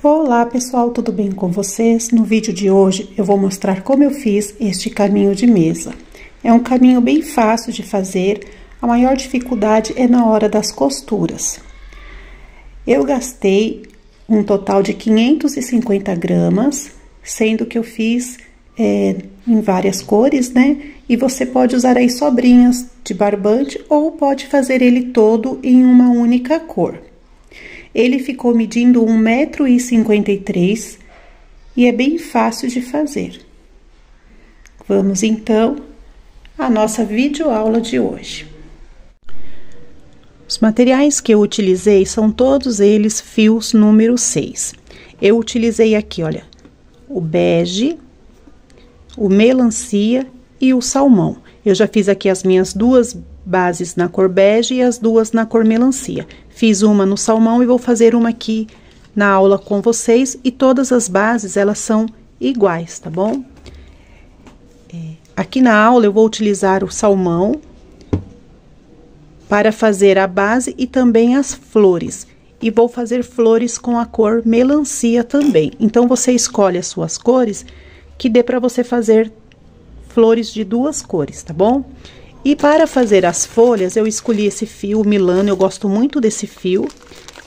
Olá pessoal, tudo bem com vocês? No vídeo de hoje eu vou mostrar como eu fiz este caminho de mesa. É um caminho bem fácil de fazer, a maior dificuldade é na hora das costuras. Eu gastei um total de 550 gramas, sendo que eu fiz em várias cores, né? E você pode usar aí sobrinhas de barbante ou pode fazer ele todo em uma única cor. Ele ficou medindo 1,53 m e é bem fácil de fazer. Vamos então à nossa videoaula de hoje. Os materiais que eu utilizei são todos eles fios número 6. Eu utilizei aqui, olha, o bege, o melancia e o salmão. Eu já fiz aqui as minhas duas bases na cor bege e as duas na cor melancia. Fiz uma no salmão e vou fazer uma aqui na aula com vocês. E todas as bases, elas são iguais, tá bom? Aqui na aula eu vou utilizar o salmão para fazer a base e também as flores. E vou fazer flores com a cor melancia também. Então, você escolhe as suas cores que dê para você fazer flores de duas cores, tá bom? E para fazer as folhas, eu escolhi esse fio Milano, eu gosto muito desse fio.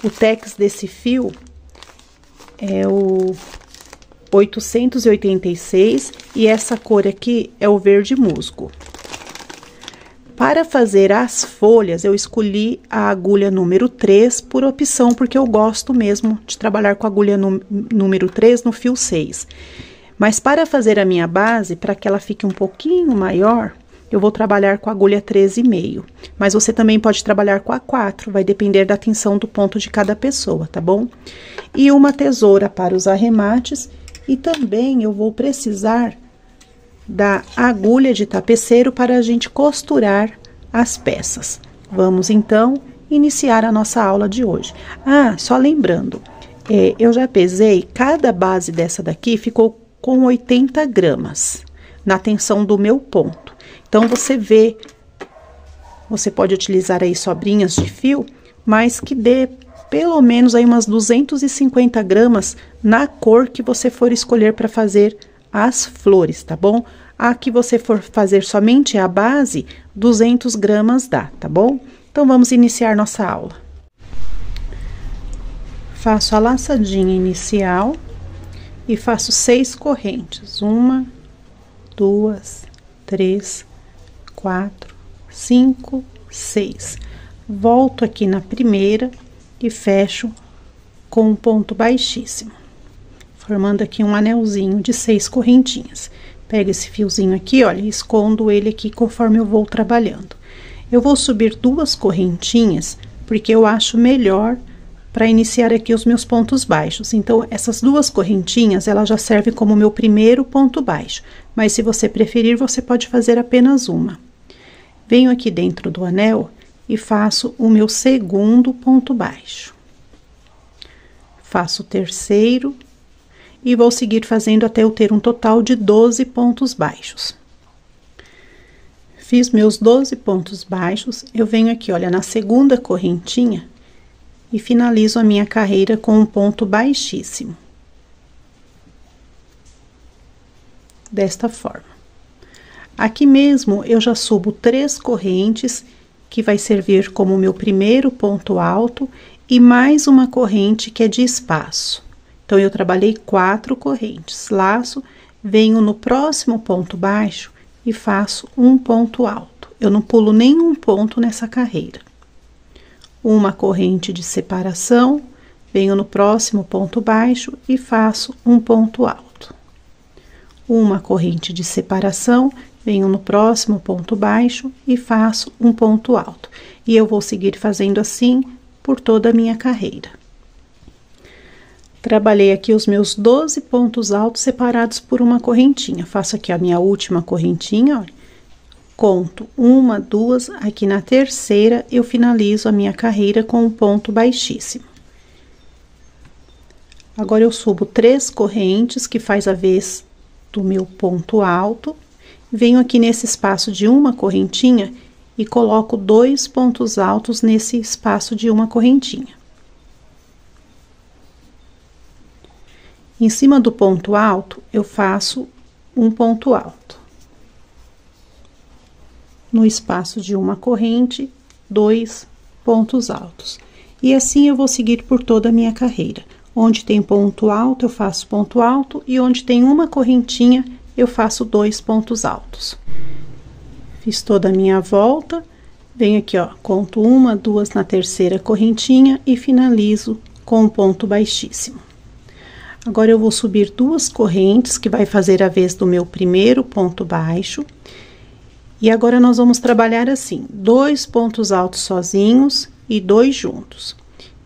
O tex desse fio é o 886 e essa cor aqui é o verde musgo. Para fazer as folhas, eu escolhi a agulha número 3 por opção, porque eu gosto mesmo de trabalhar com a agulha número 3 no fio 6. Mas para fazer a minha base, para que ela fique um pouquinho maior, eu vou trabalhar com a agulha 13,5. Mas você também pode trabalhar com a 4, vai depender da tensão do ponto de cada pessoa, tá bom? E uma tesoura para os arremates, e também eu vou precisar da agulha de tapeceiro para a gente costurar as peças. Vamos, então, iniciar a nossa aula de hoje. Ah, só lembrando, eu já pesei, cada base dessa daqui ficou com 80 gramas, na tensão do meu ponto. Então, você vê, você pode utilizar aí sobrinhas de fio, mas que dê pelo menos aí umas 250 gramas na cor que você for escolher para fazer as flores, tá bom? A que você for fazer somente a base, 200 gramas dá, tá bom? Então, vamos iniciar nossa aula. Faço a laçadinha inicial e faço 6 correntes. 1, 2, 3, 4, 5, 6. Volto aqui na primeira e fecho com um ponto baixíssimo, formando aqui um anelzinho de 6 correntinhas. Pego esse fiozinho aqui, olha, e escondo ele aqui conforme eu vou trabalhando. Eu vou subir 2 correntinhas, porque eu acho melhor para iniciar aqui os meus pontos baixos. Então, essas 2 correntinhas, ela já serve como meu primeiro ponto baixo. Mas, se você preferir, você pode fazer apenas uma. Venho aqui dentro do anel e faço o meu segundo ponto baixo. Faço o terceiro e vou seguir fazendo até eu ter um total de 12 pontos baixos. Fiz meus 12 pontos baixos, eu venho aqui, olha, na segunda correntinha e finalizo a minha carreira com um ponto baixíssimo. Desta forma. Aqui mesmo, eu já subo 3 correntes, que vai servir como meu primeiro ponto alto, e mais uma corrente que é de espaço. Então, eu trabalhei 4 correntes. Laço, venho no próximo ponto baixo e faço um ponto alto. Eu não pulo nenhum ponto nessa carreira. Uma corrente de separação, venho no próximo ponto baixo e faço um ponto alto. Uma corrente de separação, venho no próximo ponto baixo e faço um ponto alto. E eu vou seguir fazendo assim por toda a minha carreira. Trabalhei aqui os meus 12 pontos altos separados por uma correntinha. Faço aqui a minha última correntinha, olha. Conto 1, 2, aqui na terceira eu finalizo a minha carreira com um ponto baixíssimo. Agora, eu subo 3 correntes, que faz a vez do meu ponto alto. Venho aqui nesse espaço de uma correntinha e coloco 2 pontos altos nesse espaço de uma correntinha. Em cima do ponto alto, eu faço um ponto alto. No espaço de uma corrente, 2 pontos altos. E assim eu vou seguir por toda a minha carreira. Onde tem ponto alto, eu faço ponto alto, e onde tem uma correntinha, eu faço 2 pontos altos. Fiz toda a minha volta, venho aqui, ó, conto 1, 2 na terceira correntinha e finalizo com um ponto baixíssimo. Agora, eu vou subir 2 correntes, que vai fazer a vez do meu primeiro ponto baixo. E agora, nós vamos trabalhar assim, 2 pontos altos sozinhos e 2 juntos.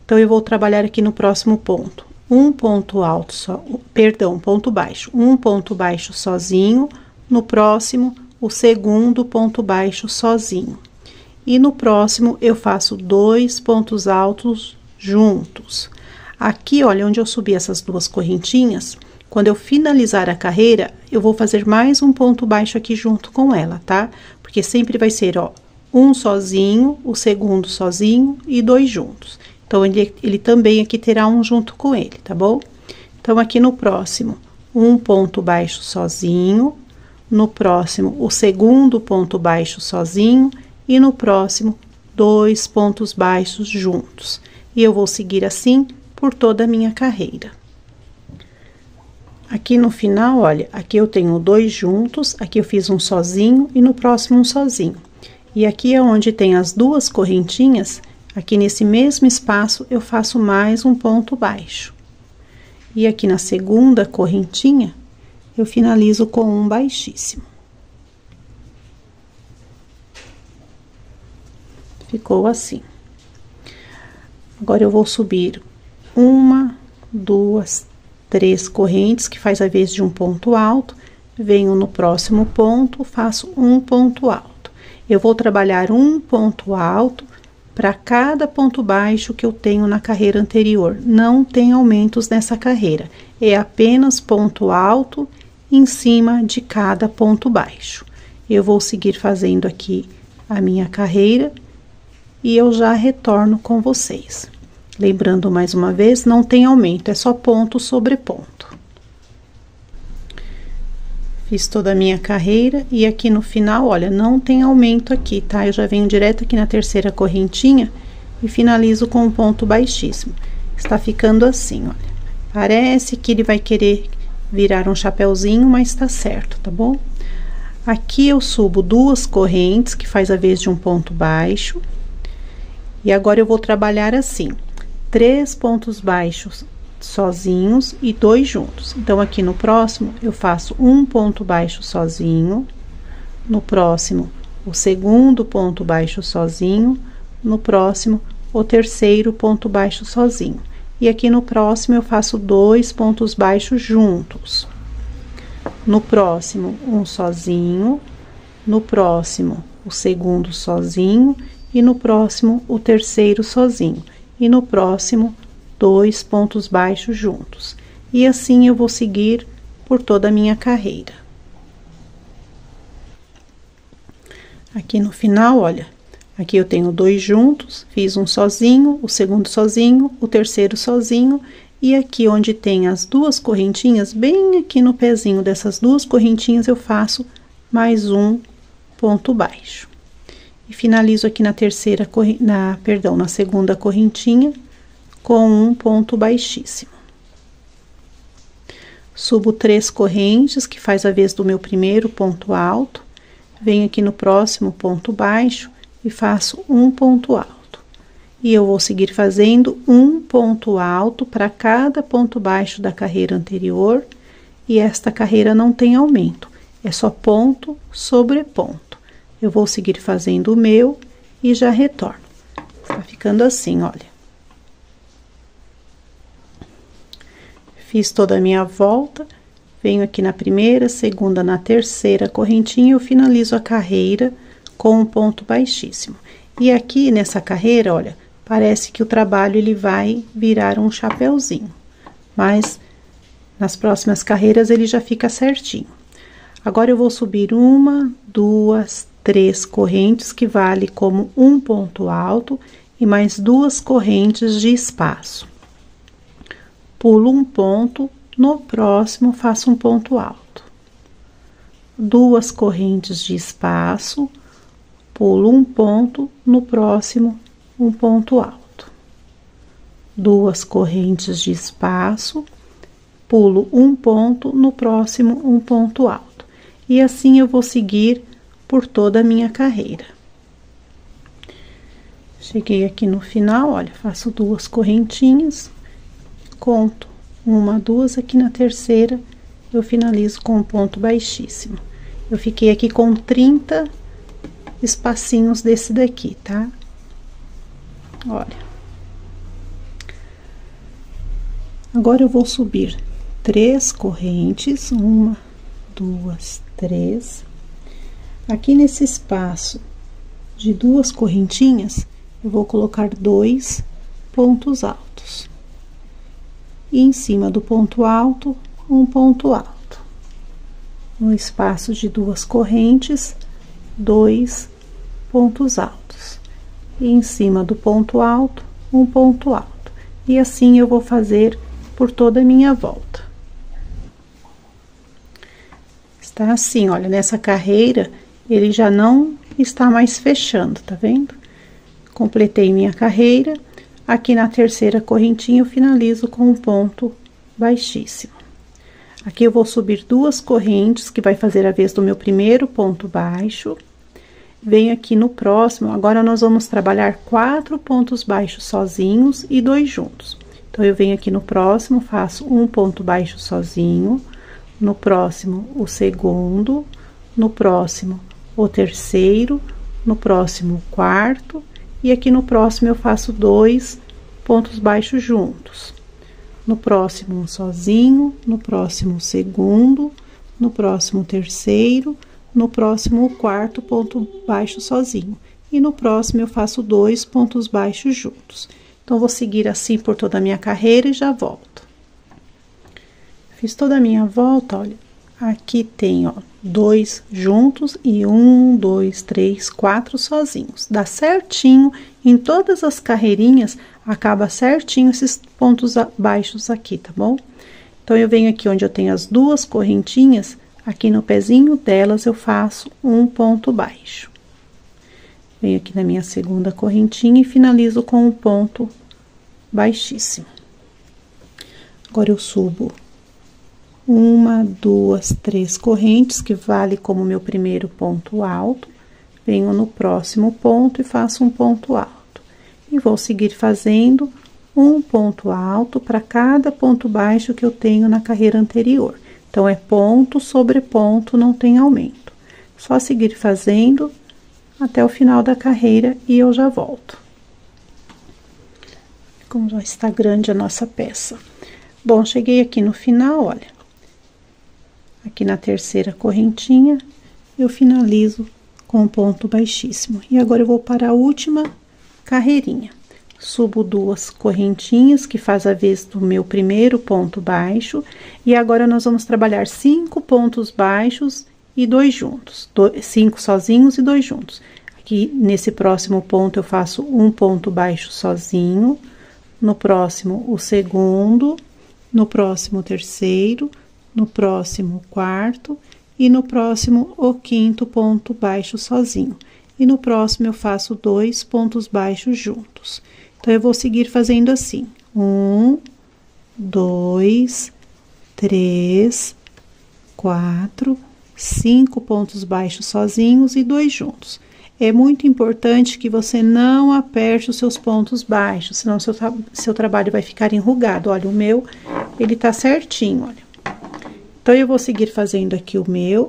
Então, eu vou trabalhar aqui no próximo ponto, um ponto alto, ponto baixo, um ponto baixo sozinho, no próximo, o segundo ponto baixo sozinho. E no próximo, eu faço 2 pontos altos juntos. Aqui, olha, onde eu subi essas 2 correntinhas, quando eu finalizar a carreira, eu vou fazer mais um ponto baixo aqui junto com ela, tá? Porque sempre vai ser, ó, um sozinho, o segundo sozinho e 2 juntos. Então, ele também aqui terá um junto com ele, tá bom? Então, aqui no próximo, um ponto baixo sozinho, no próximo, o segundo ponto baixo sozinho, e no próximo, 2 pontos baixos juntos. E eu vou seguir assim por toda a minha carreira. Aqui no final, olha, aqui eu tenho 2 juntos, aqui eu fiz um sozinho e no próximo um sozinho. E aqui é onde tem as 2 correntinhas, aqui nesse mesmo espaço eu faço mais um ponto baixo. E aqui na segunda correntinha, eu finalizo com um baixíssimo. Ficou assim. Agora, eu vou subir 1, 2, 3 correntes, que faz a vez de um ponto alto, venho no próximo ponto, faço um ponto alto. Eu vou trabalhar um ponto alto para cada ponto baixo que eu tenho na carreira anterior. Não tem aumentos nessa carreira, é apenas ponto alto em cima de cada ponto baixo. Eu vou seguir fazendo aqui a minha carreira e eu já retorno com vocês. Lembrando mais uma vez, não tem aumento, é só ponto sobre ponto. Fiz toda a minha carreira e aqui no final, olha, não tem aumento aqui, tá? Eu já venho direto aqui na terceira correntinha e finalizo com um ponto baixíssimo. Está ficando assim, olha. Parece que ele vai querer virar um chapéuzinho, mas tá certo, tá bom? Aqui eu subo 2 correntes, que faz a vez de um ponto baixo. E agora eu vou trabalhar assim, 3 pontos baixos sozinhos e 2 juntos. Então, aqui no próximo, eu faço um ponto baixo sozinho, no próximo, o segundo ponto baixo sozinho, no próximo, o terceiro ponto baixo sozinho. E aqui no próximo, eu faço 2 pontos baixos juntos. No próximo, um sozinho, no próximo, o segundo sozinho, e no próximo, o terceiro sozinho. E no próximo, 2 pontos baixos juntos. E assim eu vou seguir por toda a minha carreira. Aqui no final, olha, aqui eu tenho 2 juntos, fiz um sozinho, o segundo sozinho, o terceiro sozinho, e aqui onde tem as 2 correntinhas, bem aqui no pezinho dessas 2 correntinhas, eu faço mais um ponto baixo. E finalizo aqui na na segunda correntinha, com um ponto baixíssimo. Subo 3 correntes, que faz a vez do meu primeiro ponto alto, venho aqui no próximo ponto baixo e faço um ponto alto. E eu vou seguir fazendo um ponto alto para cada ponto baixo da carreira anterior, e esta carreira não tem aumento, é só ponto sobre ponto. Eu vou seguir fazendo o meu e já retorno. Tá ficando assim, olha. Fiz toda a minha volta, venho aqui na primeira, segunda, na terceira correntinha, eu finalizo a carreira com um ponto baixíssimo. E aqui nessa carreira, olha, parece que o trabalho ele vai virar um chapéuzinho, mas nas próximas carreiras ele já fica certinho. Agora, eu vou subir 1, 2, 3 correntes, que vale como um ponto alto, e mais 2 correntes de espaço. Pulo um ponto, no próximo faço um ponto alto. 2 correntes de espaço, pulo um ponto, no próximo um ponto alto. 2 correntes de espaço, pulo um ponto, no próximo um ponto alto. E assim eu vou seguir por toda a minha carreira. Cheguei aqui no final, olha, faço 2 correntinhas, conto 1, 2, aqui na terceira eu finalizo com um ponto baixíssimo. Eu fiquei aqui com 30 espacinhos desse daqui, tá? Olha. Agora eu vou subir 3 correntes, 1, 2, 3. Aqui nesse espaço de 2 correntinhas, eu vou colocar 2 pontos altos. E em cima do ponto alto, um ponto alto. No espaço de 2 correntes, 2 pontos altos. E em cima do ponto alto, um ponto alto. E assim eu vou fazer por toda a minha volta. Está assim, olha, nessa carreira, ele já não está mais fechando, tá vendo? Completei minha carreira. Aqui na terceira correntinha, eu finalizo com um ponto baixíssimo. Aqui eu vou subir 2 correntes, que vai fazer a vez do meu primeiro ponto baixo. Venho aqui no próximo, agora nós vamos trabalhar 4 pontos baixos sozinhos e 2 juntos. Então, eu venho aqui no próximo, faço um ponto baixo sozinho, no próximo, o segundo, no próximo, o terceiro, no próximo, o quarto, e aqui no próximo eu faço 2 pontos baixos juntos. No próximo, um sozinho, no próximo, o segundo, no próximo, o terceiro, no próximo, o quarto ponto baixo sozinho. E no próximo, eu faço 2 pontos baixos juntos. Então, vou seguir assim por toda a minha carreira e já volto. Fiz toda a minha volta, olha, aqui tem, ó, 2 juntos e 1, 2, 3, 4 sozinhos. Dá certinho, em todas as carreirinhas, acaba certinho esses pontos baixos aqui, tá bom? Então, eu venho aqui onde eu tenho as 2 correntinhas, aqui no pezinho delas eu faço um ponto baixo. Venho aqui na minha segunda correntinha e finalizo com um ponto baixíssimo. Agora, eu subo 1, 2, 3 correntes, que vale como meu primeiro ponto alto. Venho no próximo ponto e faço um ponto alto. E vou seguir fazendo um ponto alto para cada ponto baixo que eu tenho na carreira anterior. Então, é ponto sobre ponto, não tem aumento. Só seguir fazendo até o final da carreira e eu já volto. Como já está grande a nossa peça. Bom, cheguei aqui no final, olha. Aqui na terceira correntinha, eu finalizo com um ponto baixíssimo. E agora, eu vou para a última carreirinha. Subo 2 correntinhas, que faz a vez do meu primeiro ponto baixo. E agora, nós vamos trabalhar 5 pontos baixos e 2 juntos. 5 sozinhos e 2 juntos. Aqui, nesse próximo ponto, eu faço um ponto baixo sozinho. No próximo, o segundo. No próximo, o terceiro. No próximo, o quarto. E no próximo, o quinto ponto baixo sozinho. E no próximo, eu faço 2 pontos baixos juntos. Então, eu vou seguir fazendo assim. 1, 2, 3, 4, 5 pontos baixos sozinhos e 2 juntos. É muito importante que você não aperte os seus pontos baixos, senão seu trabalho vai ficar enrugado. Olha, o meu, ele tá certinho, olha. Então, eu vou seguir fazendo aqui o meu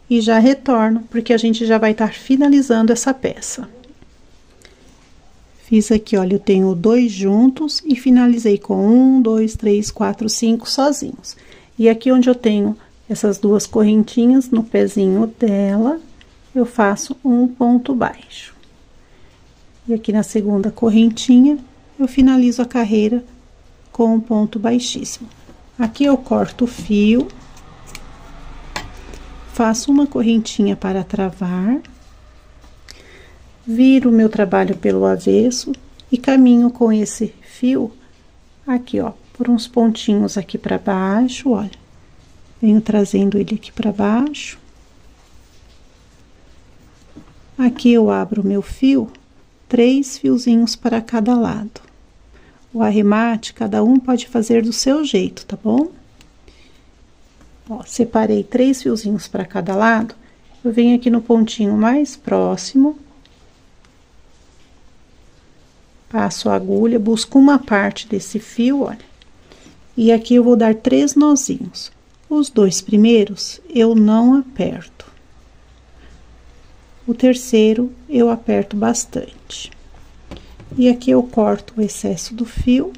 e já retorno, porque a gente já vai estar finalizando essa peça. Fiz aqui, olha, eu tenho 2 juntos e finalizei com 1, 2, 3, 4, 5 sozinhos. E aqui onde eu tenho essas 2 correntinhas, no pezinho dela, eu faço um ponto baixo. E aqui na segunda correntinha, eu finalizo a carreira com um ponto baixíssimo. Aqui eu corto o fio, faço uma correntinha para travar, viro o meu trabalho pelo avesso e caminho com esse fio aqui, ó, por uns pontinhos aqui pra baixo, olha. Venho trazendo ele aqui pra baixo. Aqui eu abro o meu fio, 3 fiozinhos para cada lado. O arremate, cada um pode fazer do seu jeito, tá bom? Ó, separei 3 fiozinhos para cada lado. Eu venho aqui no pontinho mais próximo. Passo a agulha, busco uma parte desse fio, olha. E aqui eu vou dar 3 nozinhos. Os 2 primeiros eu não aperto. O terceiro eu aperto bastante. E aqui eu corto o excesso do fio.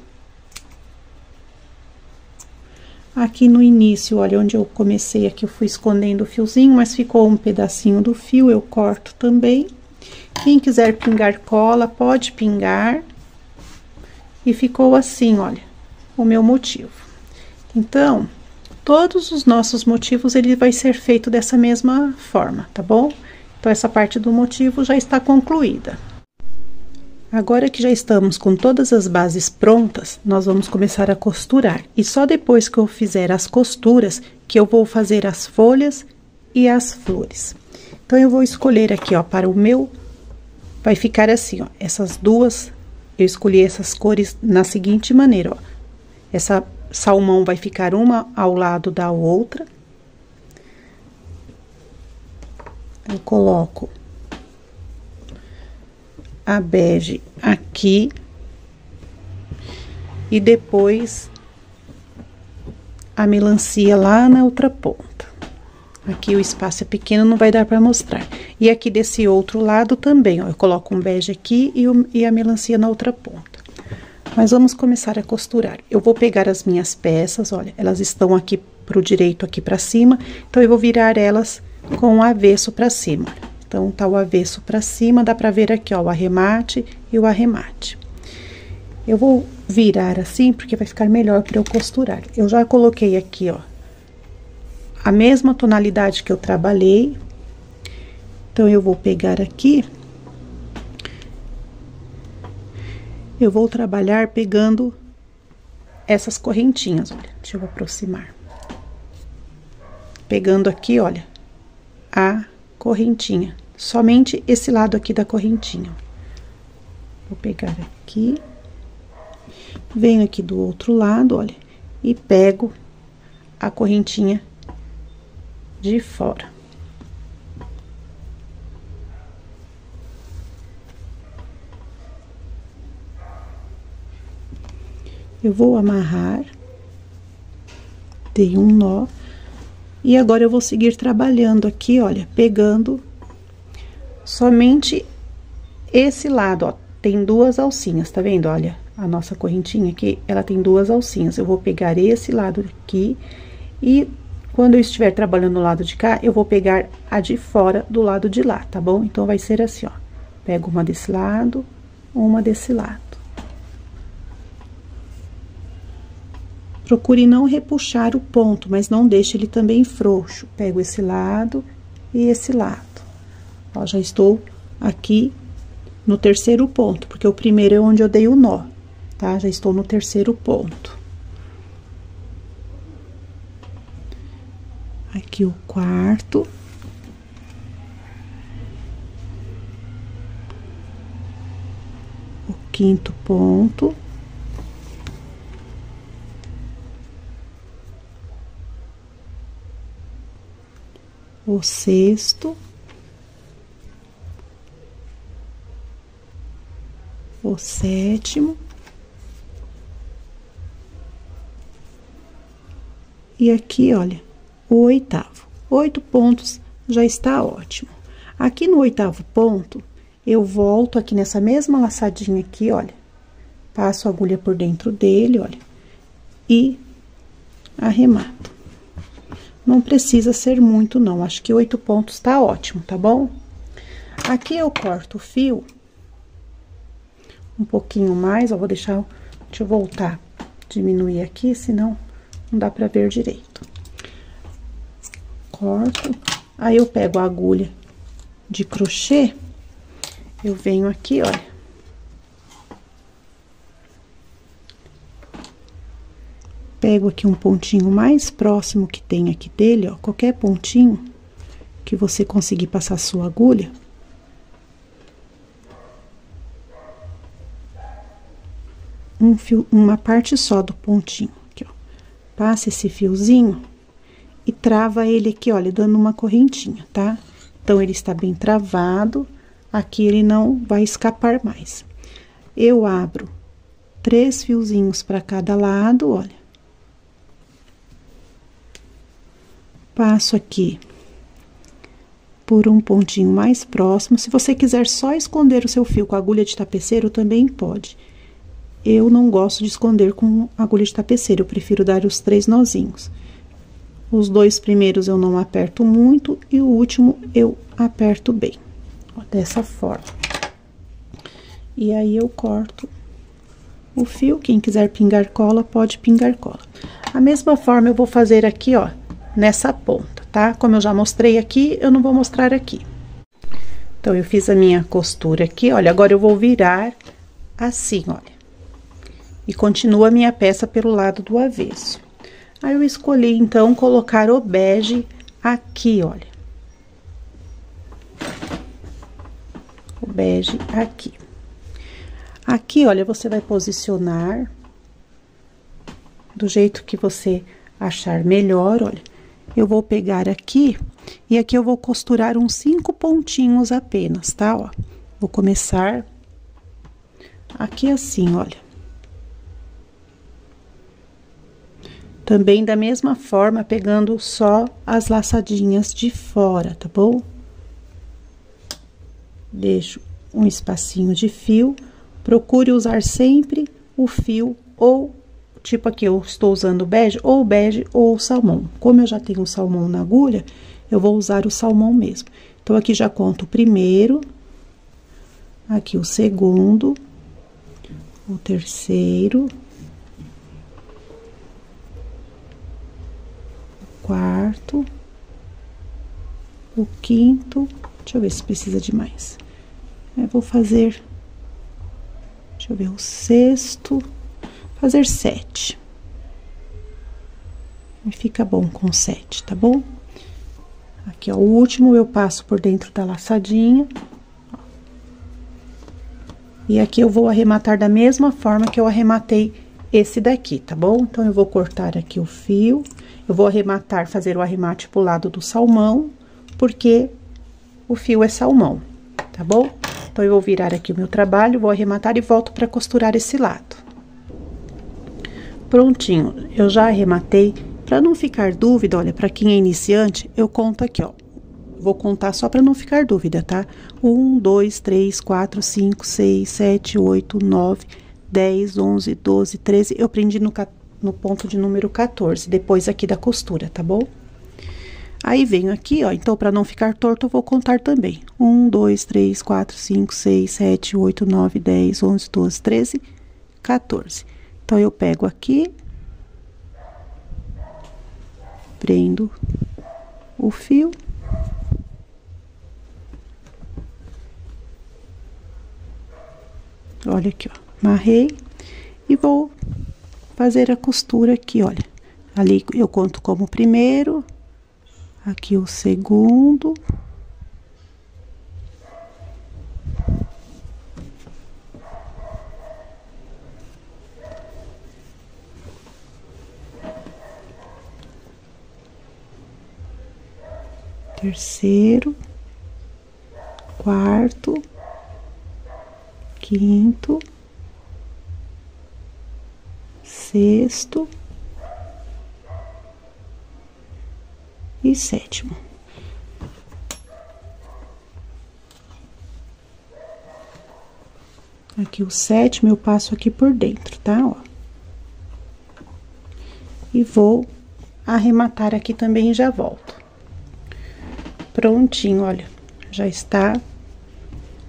Aqui no início, olha, onde eu comecei aqui, eu fui escondendo o fiozinho, mas ficou um pedacinho do fio, eu corto também. Quem quiser pingar cola, pode pingar. E ficou assim, olha, o meu motivo. Então, todos os nossos motivos, ele vai ser feito dessa mesma forma, tá bom? Então, essa parte do motivo já está concluída. Agora que já estamos com todas as bases prontas, nós vamos começar a costurar. E só depois que eu fizer as costuras, que eu vou fazer as folhas e as flores. Então, eu vou escolher aqui, ó, para o meu, vai ficar assim, ó, essas duas, eu escolhi essas cores na seguinte maneira, ó. Essa salmão vai ficar uma ao lado da outra. Eu coloco a bege aqui e depois a melancia lá na outra ponta. Aqui o espaço é pequeno, não vai dar para mostrar. E aqui desse outro lado também, ó, eu coloco um bege aqui e a melancia na outra ponta. Mas vamos começar a costurar. Eu vou pegar as minhas peças, olha, elas estão aqui pro direito, aqui pra cima, então eu vou virar elas com o avesso pra cima. Então, tá o avesso pra cima, dá pra ver aqui, ó, o arremate e o arremate. Eu vou virar assim, porque vai ficar melhor pra eu costurar. Eu já coloquei aqui, ó, a mesma tonalidade que eu trabalhei. Então, eu vou pegar aqui. Eu vou trabalhar pegando essas correntinhas, olha, deixa eu aproximar. Pegando aqui, olha, a correntinha, somente esse lado aqui da correntinha. Vou pegar aqui, venho aqui do outro lado, olha, e pego a correntinha de fora. Eu vou amarrar, dei um nó, e agora eu vou seguir trabalhando aqui, olha, pegando somente esse lado, ó, tem 2 alcinhas, tá vendo? Olha, a nossa correntinha aqui, ela tem 2 alcinhas. Eu vou pegar esse lado aqui e quando eu estiver trabalhando no lado de cá, eu vou pegar a de fora do lado de lá, tá bom? Então, vai ser assim, ó, pego uma desse lado, uma desse lado. Procure não repuxar o ponto, mas não deixe ele também frouxo. Pego esse lado e esse lado. Ó, já estou aqui no terceiro ponto, porque o primeiro é onde eu dei o nó, tá? Já estou no terceiro ponto. Aqui o quarto. O quinto ponto. O sexto, o sétimo e aqui, olha, o oitavo. 8 pontos já está ótimo. Aqui no 8º ponto, eu volto aqui nessa mesma laçadinha aqui, olha, passo a agulha por dentro dele, olha, e arremato. Não precisa ser muito, não. Acho que 8 pontos tá ótimo, tá bom? Aqui eu corto o fio um pouquinho mais, ó, vou deixar, deixa eu voltar, diminuir aqui, senão não dá pra ver direito. Corto, aí eu pego a agulha de crochê, eu venho aqui, olha. Pego aqui um pontinho mais próximo que tem aqui dele, ó, qualquer pontinho que você conseguir passar a sua agulha. Uma parte só do pontinho, aqui, ó. Passa esse fiozinho e trava ele aqui, olha, dando uma correntinha, tá? Então, ele está bem travado, aqui ele não vai escapar mais. Eu abro 3 fiozinhos para cada lado, olha. Passo aqui por um pontinho mais próximo. Se você quiser só esconder o seu fio com agulha de tapeceiro, também pode. Eu não gosto de esconder com agulha de tapeceiro, eu prefiro dar os 3 nozinhos. Os 2 primeiros eu não aperto muito e o último eu aperto bem, ó, dessa forma. E aí, eu corto o fio. Quem quiser pingar cola, pode pingar cola. A mesma forma eu vou fazer aqui, ó, nessa ponta, tá? Como eu já mostrei aqui, eu não vou mostrar aqui. Então, eu fiz a minha costura aqui, olha, agora eu vou virar assim, olha. E continua a minha peça pelo lado do avesso. Aí, eu escolhi, então, colocar o bege aqui, olha. O bege aqui. Aqui, olha, você vai posicionar do jeito que você achar melhor, olha. Eu vou pegar aqui e aqui eu vou costurar uns 5 pontinhos apenas, tá? Ó, vou começar aqui assim, olha. Também da mesma forma, pegando só as laçadinhas de fora, tá bom? Deixo um espacinho de fio. Procure usar sempre o fio ou, tipo aqui, eu estou usando o bege ou o salmão. Como eu já tenho o salmão na agulha, eu vou usar o salmão mesmo. Então, aqui já conto o primeiro, aqui o segundo, o terceiro, o quarto, o quinto, deixa eu ver se precisa de mais. Eu vou fazer, deixa eu ver, o sexto, fazer 7. E fica bom com 7, tá bom? Aqui, ó, o último eu passo por dentro da laçadinha. E aqui eu vou arrematar da mesma forma que eu arrematei esse daqui, tá bom? Então, eu vou cortar aqui o fio. Eu vou arrematar, fazer o arremate pro lado do salmão, porque o fio é salmão, tá bom? Então, eu vou virar aqui o meu trabalho, vou arrematar e volto pra costurar esse lado. Prontinho, eu já arrematei. Pra não ficar dúvida, olha, pra quem é iniciante, eu conto aqui, ó. Vou contar só pra não ficar dúvida, tá? 1, 2, 3, 4, 5, 6, 7, 8, 9, 10, 11, 12, 13. Eu prendi no ponto de número 14, depois aqui da costura, tá bom? Aí, venho aqui, ó, então, pra não ficar torto, eu vou contar também. 1, 2, 3, 4, 5, 6, 7, 8, 9, 10, 11, 12, 13, 14. Então, eu pego aqui, prendo o fio. Olha aqui, ó, amarrei e vou fazer a costura aqui, olha. Ali eu conto como o primeiro, aqui o segundo. Terceiro, quarto, quinto, sexto e sétimo. Aqui o sétimo eu passo aqui por dentro, tá? Ó. E vou arrematar aqui também e já volto. Prontinho, olha, já está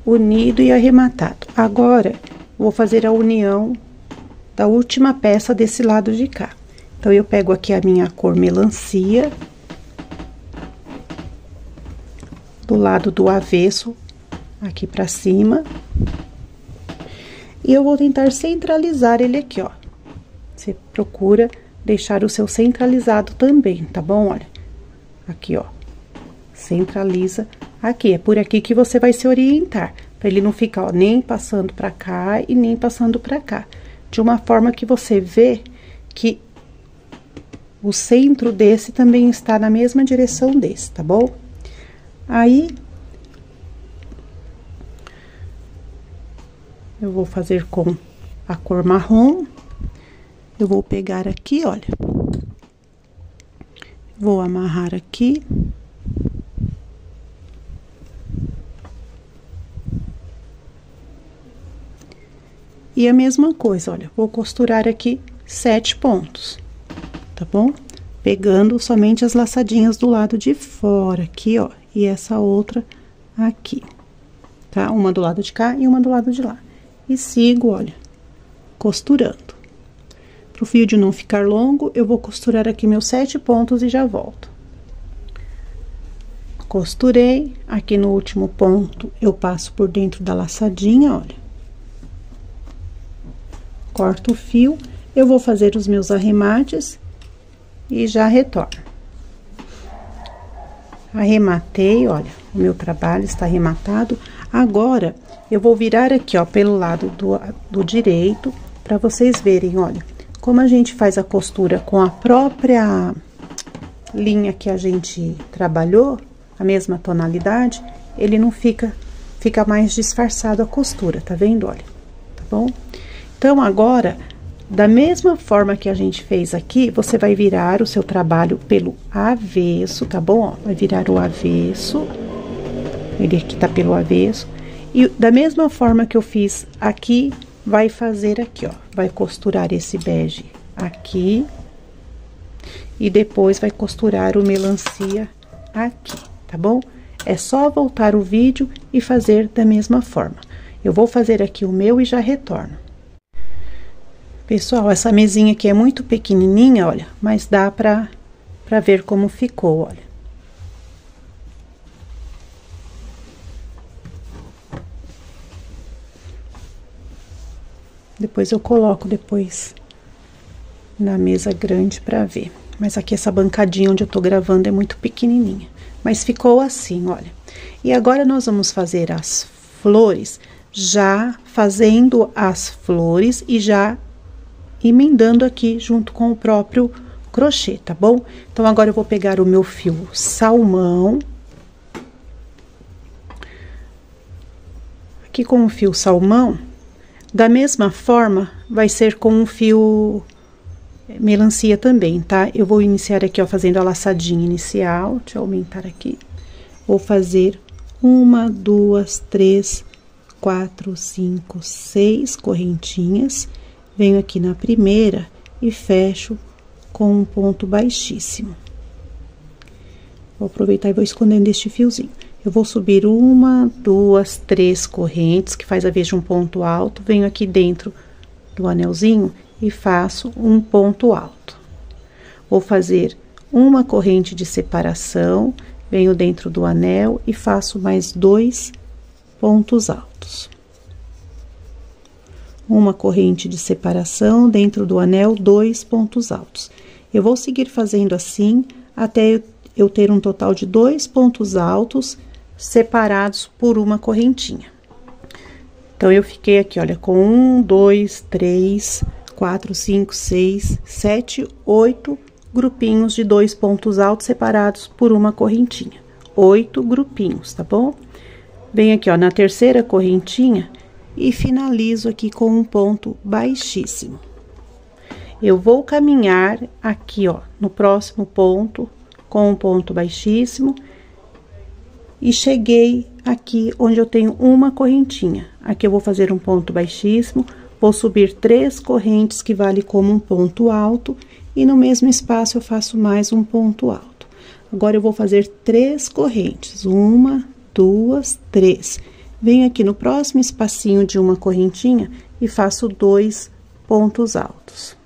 unido e arrematado. Agora, vou fazer a união da última peça desse lado de cá. Então, eu pego aqui a minha cor melancia, do lado do avesso, aqui pra cima. E eu vou tentar centralizar ele aqui, ó. Você procura deixar o seu centralizado também, tá bom? Olha, aqui, ó, centraliza aqui. É por aqui que você vai se orientar, para ele não ficar, ó, nem passando pra cá e nem passando pra cá. De uma forma que você vê que o centro desse também está na mesma direção desse, tá bom? Aí, eu vou fazer com a cor marrom. Eu vou pegar aqui, olha. Vou amarrar aqui. E a mesma coisa, olha, vou costurar aqui 7 pontos, tá bom? Pegando somente as laçadinhas do lado de fora, aqui, ó, e essa outra aqui, tá? Uma do lado de cá e uma do lado de lá. E sigo, olha, costurando. Pro vídeo não ficar longo, eu vou costurar aqui meus 7 pontos e já volto. Costurei, aqui no último ponto, eu passo por dentro da laçadinha, olha. Corto o fio, eu vou fazer os meus arremates e já retorno. Arrematei, olha, o meu trabalho está arrematado. Agora, eu vou virar aqui, ó, pelo lado do direito, para vocês verem, olha, como a gente faz a costura com a própria linha que a gente trabalhou, a mesma tonalidade, ele não fica mais disfarçado a costura, tá vendo, olha, tá bom? Então, agora, da mesma forma que a gente fez aqui, você vai virar o seu trabalho pelo avesso, tá bom? Ó, vai virar o avesso, ele aqui tá pelo avesso. E da mesma forma que eu fiz aqui, vai fazer aqui, ó. Vai costurar esse bege aqui. E depois vai costurar o melancia aqui, tá bom? É só voltar o vídeo e fazer da mesma forma. Eu vou fazer aqui o meu e já retorno. Pessoal, essa mesinha aqui é muito pequenininha, olha, mas dá pra ver como ficou, olha. Depois eu coloco na mesa grande pra ver. Mas aqui essa bancadinha onde eu tô gravando é muito pequenininha. Mas ficou assim, olha. E agora nós vamos fazer as flores, já fazendo as flores e já emendando aqui junto com o próprio crochê, tá bom? Então, agora eu vou pegar o meu fio salmão. Aqui com o fio salmão, da mesma forma, vai ser com o fio melancia também, tá? Eu vou iniciar aqui, ó, fazendo a laçadinha inicial. Deixa eu aumentar aqui. Vou fazer 1, 2, 3, 4, 5, 6 correntinhas. Venho aqui na primeira e fecho com um ponto baixíssimo. Vou aproveitar e vou escondendo este fiozinho. Eu vou subir 1, 2, 3 correntes, que faz a vez de um ponto alto. Venho aqui dentro do anelzinho e faço um ponto alto. Vou fazer uma corrente de separação, venho dentro do anel e faço mais 2 pontos altos. Uma corrente de separação dentro do anel, 2 pontos altos. Eu vou seguir fazendo assim até eu ter um total de 2 pontos altos separados por uma correntinha. Então, eu fiquei aqui, olha, com 1, 2, 3, 4, 5, 6, 7, 8 grupinhos de 2 pontos altos separados por uma correntinha. 8 grupinhos, tá bom? Venho aqui, ó, na terceira correntinha e finalizo aqui com um ponto baixíssimo. Eu vou caminhar aqui, ó, no próximo ponto com um ponto baixíssimo e cheguei aqui onde eu tenho uma correntinha. Aqui eu vou fazer um ponto baixíssimo, vou subir 3 correntes que vale como um ponto alto e no mesmo espaço eu faço mais um ponto alto. Agora eu vou fazer 3 correntes, 1, 2, 3. Venho aqui no próximo espacinho de uma correntinha e faço 2 pontos altos.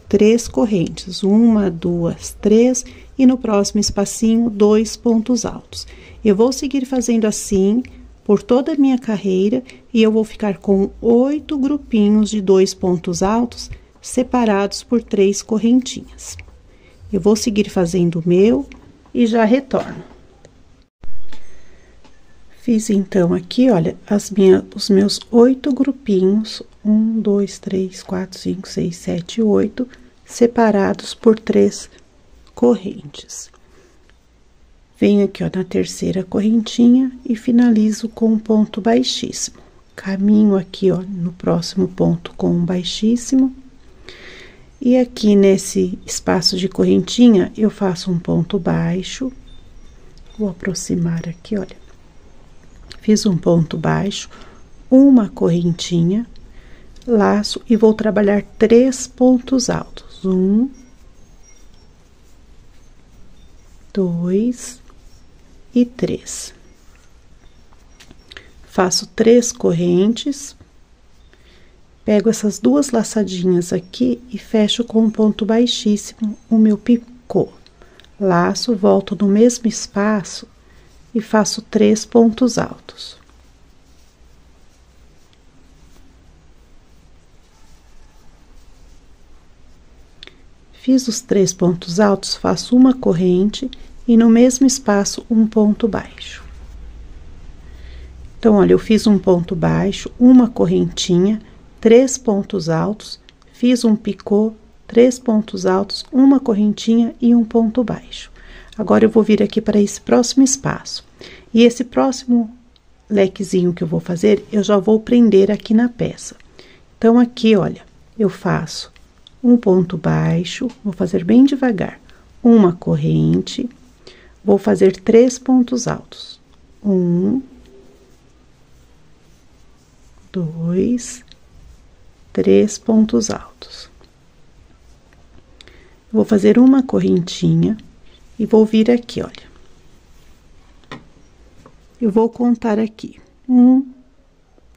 3 correntes, 1, 2, 3, e no próximo espacinho, 2 pontos altos. Eu vou seguir fazendo assim por toda a minha carreira e eu vou ficar com 8 grupinhos de 2 pontos altos separados por 3 correntinhas. Eu vou seguir fazendo o meu e já retorno. Fiz então aqui, olha, os meus 8 grupinhos, 1, 2, 3, 4, 5, 6, 7, 8, separados por 3 correntes. Venho aqui, ó, na terceira correntinha e finalizo com um ponto baixíssimo. Caminho aqui, ó, no próximo ponto com um baixíssimo. E aqui nesse espaço de correntinha, eu faço um ponto baixo. Vou aproximar aqui, olha. Fiz um ponto baixo, uma correntinha, laço e vou trabalhar 3 pontos altos. 1, 2 e 3. Faço 3 correntes, pego essas 2 laçadinhas aqui e fecho com um ponto baixíssimo o meu picô. Laço, volto no mesmo espaço e faço 3 pontos altos. Fiz os 3 pontos altos, faço uma corrente e no mesmo espaço um ponto baixo. Então, olha, eu fiz um ponto baixo, uma correntinha, 3 pontos altos, fiz um picô, 3 pontos altos, uma correntinha e um ponto baixo. Agora, eu vou vir aqui para esse próximo espaço. E esse próximo lequezinho que eu vou fazer, eu já vou prender aqui na peça. Então, aqui, olha, eu faço um ponto baixo, vou fazer bem devagar, uma corrente, vou fazer 3 pontos altos. 1, 2, 3 pontos altos. Vou fazer uma correntinha e vou vir aqui, olha. Eu vou contar aqui. 1,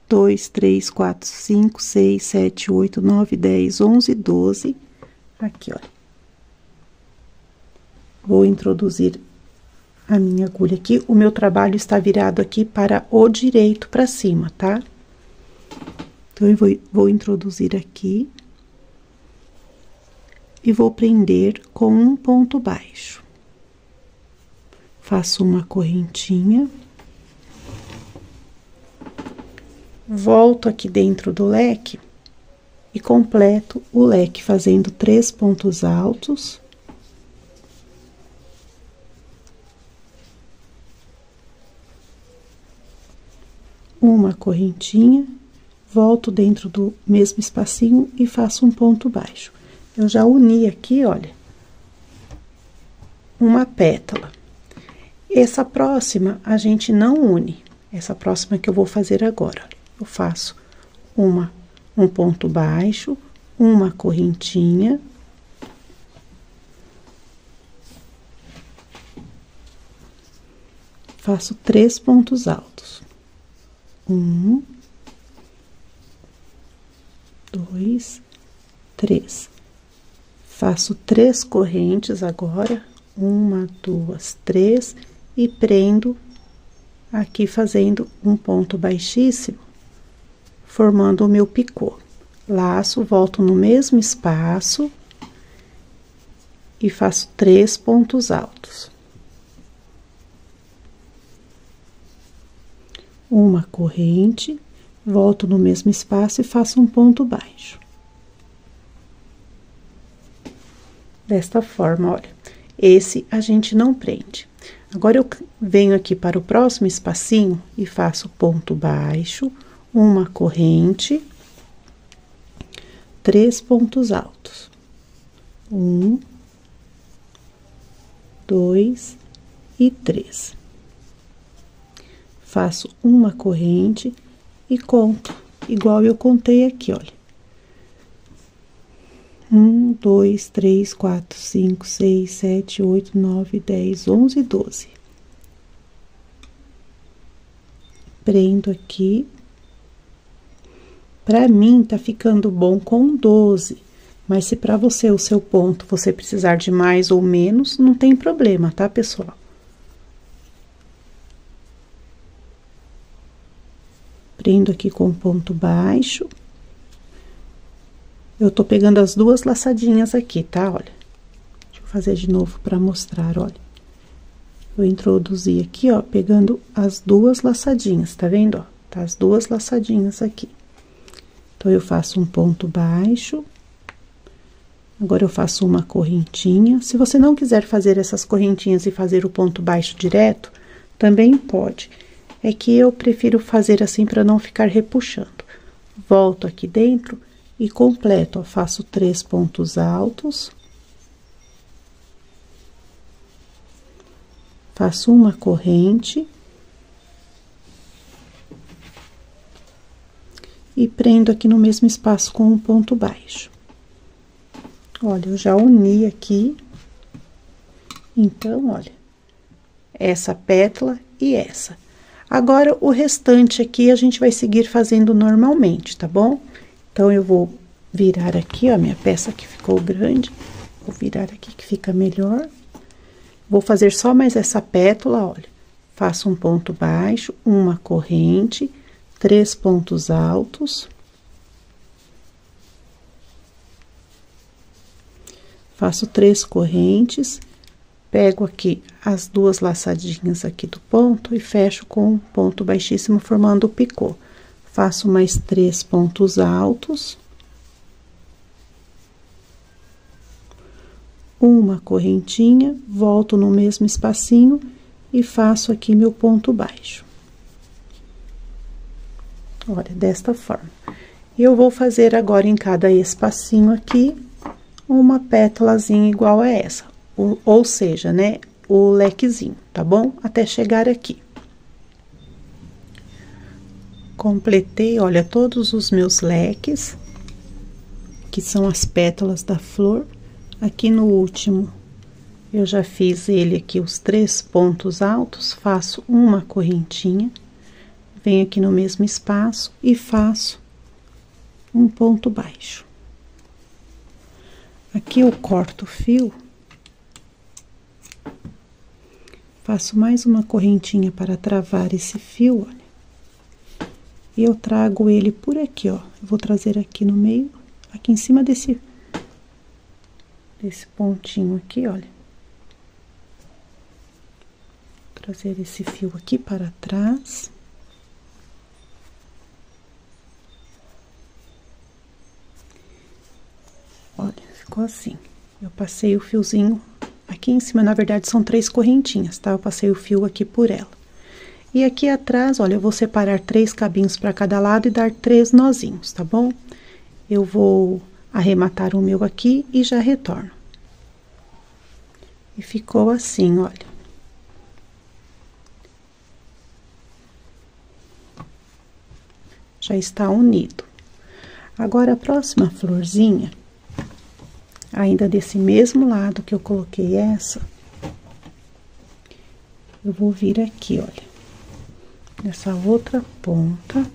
2, 3, 4, 5, 6, 7, 8, 9, 10, 11, 12. Aqui, olha. Vou introduzir a minha agulha aqui. O meu trabalho está virado aqui para o direito para cima, tá? Então, eu vou introduzir aqui. E vou prender com um ponto baixo. Faço uma correntinha. Volto aqui dentro do leque e completo o leque fazendo 3 pontos altos. Uma correntinha, volto dentro do mesmo espacinho e faço um ponto baixo. Eu já uni aqui, olha, uma pétala. Essa próxima a gente não une, essa próxima que eu vou fazer agora, olha. Eu faço um ponto baixo, uma correntinha. Faço 3 pontos altos. 1, 2, 3. Faço 3 correntes agora, 1, 2, 3, e prendo aqui fazendo um ponto baixíssimo, formando o meu picô. Laço, volto no mesmo espaço e faço 3 pontos altos. Uma corrente, volto no mesmo espaço e faço um ponto baixo. Desta forma, olha, esse a gente não prende. Agora, eu venho aqui para o próximo espacinho e faço ponto baixo, uma corrente, 3 pontos altos. 1, 2 e 3. Faço uma corrente e conto, igual eu contei aqui, olha. 1, 2, 3, 4, 5, 6, 7, 8, 9, 10, 11, 12. Prendo aqui. Pra mim, tá ficando bom com 12, mas se pra você, o seu ponto, você precisar de mais ou menos, não tem problema, tá, pessoal? Prendo aqui com ponto baixo. Eu tô pegando as duas laçadinhas aqui, tá? Olha. Deixa eu fazer de novo pra mostrar, olha. Eu introduzi aqui, ó, pegando as duas laçadinhas, tá vendo, ó? Tá as duas laçadinhas aqui. Então, eu faço um ponto baixo. Agora, eu faço uma correntinha. Se você não quiser fazer essas correntinhas e fazer o ponto baixo direto, também pode. É que eu prefiro fazer assim para não ficar repuxando. Volto aqui dentro e completo, ó. Faço 3 pontos altos. Faço uma corrente. E prendo aqui no mesmo espaço com um ponto baixo. Olha, eu já uni aqui. Então, olha, essa pétala e essa. Agora, o restante aqui a gente vai seguir fazendo normalmente, tá bom? Então, eu vou virar aqui, ó, minha peça que ficou grande. Vou virar aqui que fica melhor. Vou fazer só mais essa pétala, olha. Faço um ponto baixo, uma corrente, 3 pontos altos. Faço 3 correntes, pego aqui as duas laçadinhas aqui do ponto e fecho com um ponto baixíssimo, formando o picô. Faço mais 3 pontos altos. Uma correntinha, volto no mesmo espacinho e faço aqui meu ponto baixo. Olha, desta forma. E eu vou fazer agora em cada espacinho aqui uma pétalazinha igual a essa, ou seja, né, o lequezinho, tá bom? Até chegar aqui. Completei, olha, todos os meus leques, que são as pétalas da flor. Aqui no último, eu já fiz ele aqui, os 3 pontos altos, faço uma correntinha. Venho aqui no mesmo espaço e faço um ponto baixo. Aqui eu corto o fio. Faço mais uma correntinha para travar esse fio, olha. E eu trago ele por aqui, ó. Eu vou trazer aqui no meio, aqui em cima desse pontinho aqui, olha. Trazer esse fio aqui para trás. Olha, ficou assim. Eu passei o fiozinho aqui em cima, na verdade, são 3 correntinhas, tá? Eu passei o fio aqui por ela. E aqui atrás, olha, eu vou separar 3 cabinhos para cada lado e dar 3 nozinhos, tá bom? Eu vou arrematar o meu aqui e já retorno. E ficou assim, olha. Já está unido. Agora, a próxima florzinha, ainda desse mesmo lado que eu coloquei essa, eu vou vir aqui, olha, nessa outra ponta.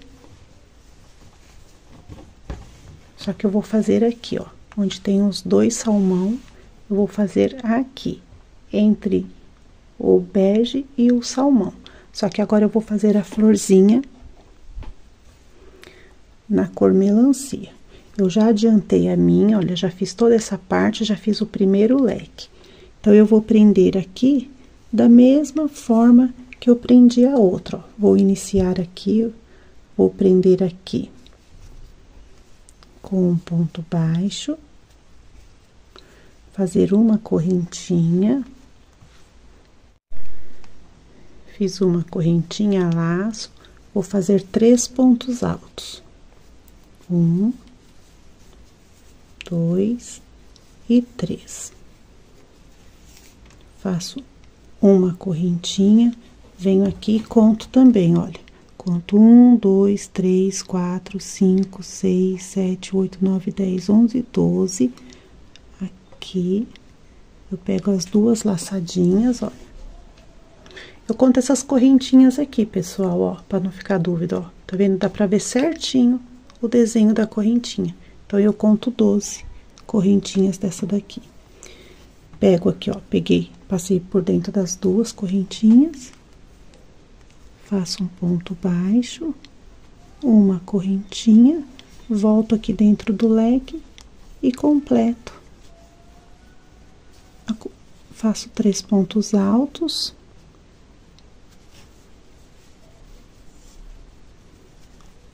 Só que eu vou fazer aqui, ó, onde tem os 2 salmão, eu vou fazer aqui, entre o bege e o salmão. Só que agora eu vou fazer a florzinha na cor melancia. Eu já adiantei a minha, olha, já fiz toda essa parte, já fiz o primeiro leque. Então, eu vou prender aqui da mesma forma que eu prendi a outra, ó. Vou iniciar aqui, vou prender aqui com um ponto baixo, fazer uma correntinha. Fiz uma correntinha, laço, vou fazer 3 pontos altos. 1, 2 e 3. Faço uma correntinha, venho aqui e conto também, olha. Conto 1, 2, 3, 4, 5, 6, 7, 8, 9, 10, 11, 12. Aqui, eu pego as 2 laçadinhas, olha. Eu conto essas correntinhas aqui, pessoal, ó, pra não ficar dúvida, ó. Tá vendo? Dá pra ver certinho o desenho da correntinha. Então, eu conto 12 correntinhas dessa daqui. Pego aqui, ó, peguei, passei por dentro das 2 correntinhas. Faço um ponto baixo, uma correntinha, volto aqui dentro do leque e completo. Faço 3 pontos altos.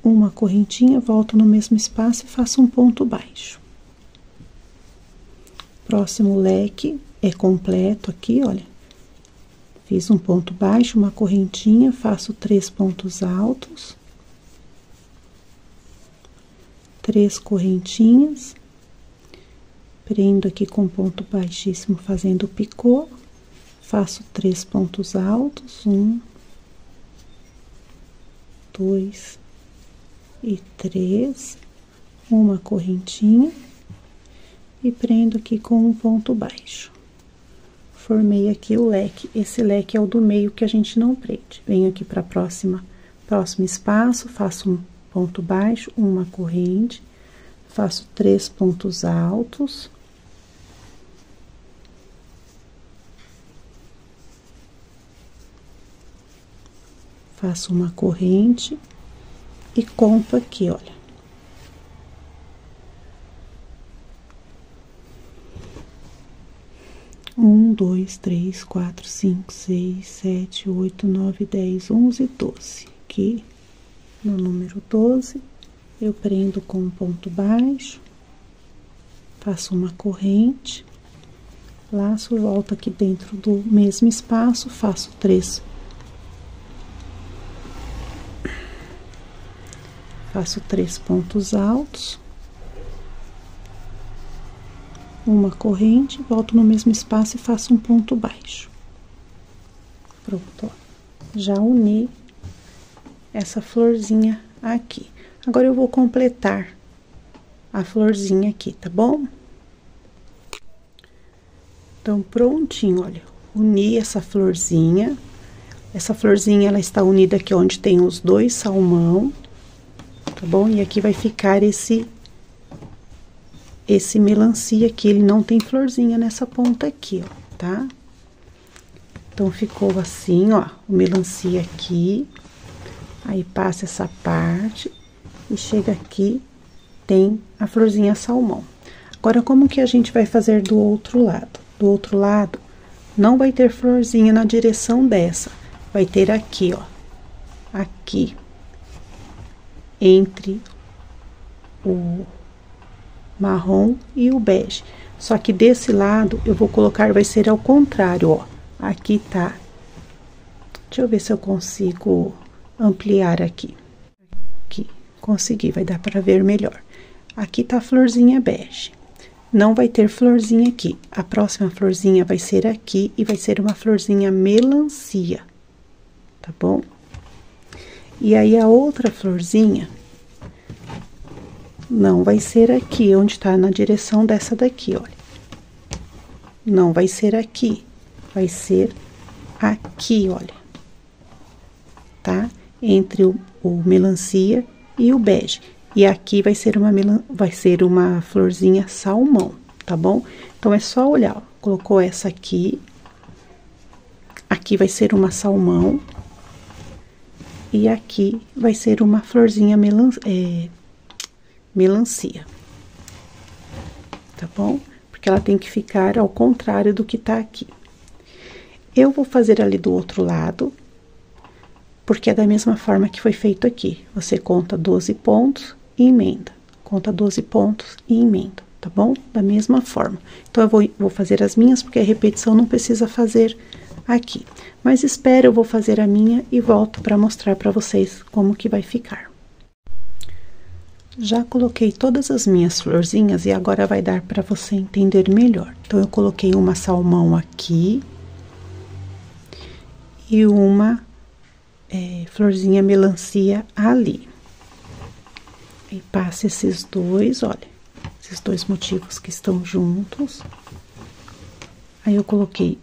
Uma correntinha, volto no mesmo espaço e faço um ponto baixo. Próximo leque é completo aqui, olha. Fiz um ponto baixo, uma correntinha, faço 3 pontos altos. 3 correntinhas. Prendo aqui com ponto baixíssimo, fazendo picô. Faço 3 pontos altos, 1, 2 e 3, uma correntinha e prendo aqui com um ponto baixo. Formei aqui o leque, esse leque é o do meio que a gente não prende. Venho aqui para próximo espaço, faço um ponto baixo, uma corrente, faço 3 pontos altos. Faço uma corrente e conto aqui, olha. Um, dois, três, quatro, cinco, seis, 7, 8, 9, 10, 11, 12. Aqui, no número 12, eu prendo com um ponto baixo, faço uma corrente, laço, volto aqui dentro do mesmo espaço, faço 3. Faço 3 pontos altos, uma corrente, volto no mesmo espaço e faço um ponto baixo. Pronto, ó. Já uni essa florzinha aqui. Agora, eu vou completar a florzinha aqui, tá bom? Então, prontinho, olha, uni essa florzinha. Essa florzinha, ela está unida aqui onde tem os 2 salmão. Tá bom? E aqui vai ficar esse melancia aqui, ele não tem florzinha nessa ponta aqui, ó, tá? Então, ficou assim, ó, o melancia aqui, aí passa essa parte e chega aqui, tem a florzinha salmão. Agora, como que a gente vai fazer do outro lado? Do outro lado, não vai ter florzinha na direção dessa, vai ter aqui, ó, aqui. Entre o marrom e o bege. Só que desse lado, eu vou colocar, vai ser ao contrário, ó. Aqui tá. Deixa eu ver se eu consigo ampliar aqui. Aqui, consegui, vai dar pra ver melhor. Aqui tá a florzinha bege. Não vai ter florzinha aqui. A próxima florzinha vai ser aqui e vai ser uma florzinha melancia. Tá bom? E aí, a outra florzinha não vai ser aqui, onde tá na direção dessa daqui, olha. Não vai ser aqui, vai ser aqui, olha. Tá? Entre o melancia e o bege. E aqui vai ser uma florzinha salmão, tá bom? Então, é só olhar, ó. Colocou essa aqui. Aqui vai ser uma salmão. E aqui vai ser uma florzinha melancia. Tá bom? Porque ela tem que ficar ao contrário do que tá aqui. Eu vou fazer ali do outro lado, porque é da mesma forma que foi feito aqui. Você conta 12 pontos e emenda. Conta 12 pontos e emenda, tá bom? Da mesma forma. Então, eu vou fazer as minhas, porque a repetição não precisa fazer aqui. Mas espera, eu vou fazer a minha e volto para mostrar para vocês como que vai ficar. Já coloquei todas as minhas florzinhas e agora vai dar para você entender melhor. Então, eu coloquei uma salmão aqui e uma florzinha melancia ali. E passa esses dois, olha, esses dois motivos que estão juntos. Aí, eu coloquei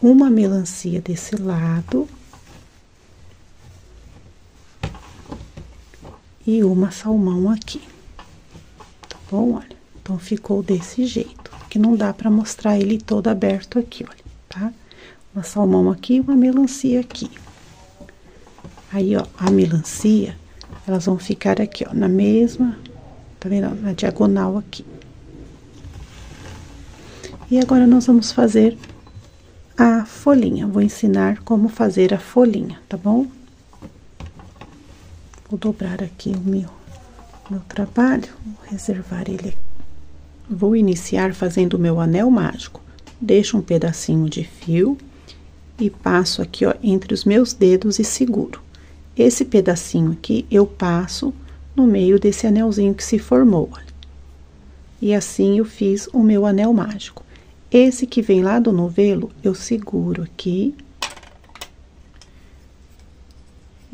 uma melancia desse lado e uma salmão aqui, tá bom? Olha, então ficou desse jeito, que não dá pra mostrar ele todo aberto aqui, olha, tá? Uma salmão aqui e uma melancia aqui. Aí, ó, a melancia, elas vão ficar aqui, ó, na mesma, tá vendo? Na diagonal aqui. E agora nós vamos fazer a folhinha. Vou ensinar como fazer a folhinha, tá bom? Vou dobrar aqui o meu trabalho, vou reservar ele. Vou iniciar fazendo o meu anel mágico. Deixo um pedacinho de fio e passo aqui, ó, entre os meus dedos e seguro. Esse pedacinho aqui eu passo no meio desse anelzinho que se formou, olha. E assim eu fiz o meu anel mágico. Esse que vem lá do novelo, eu seguro aqui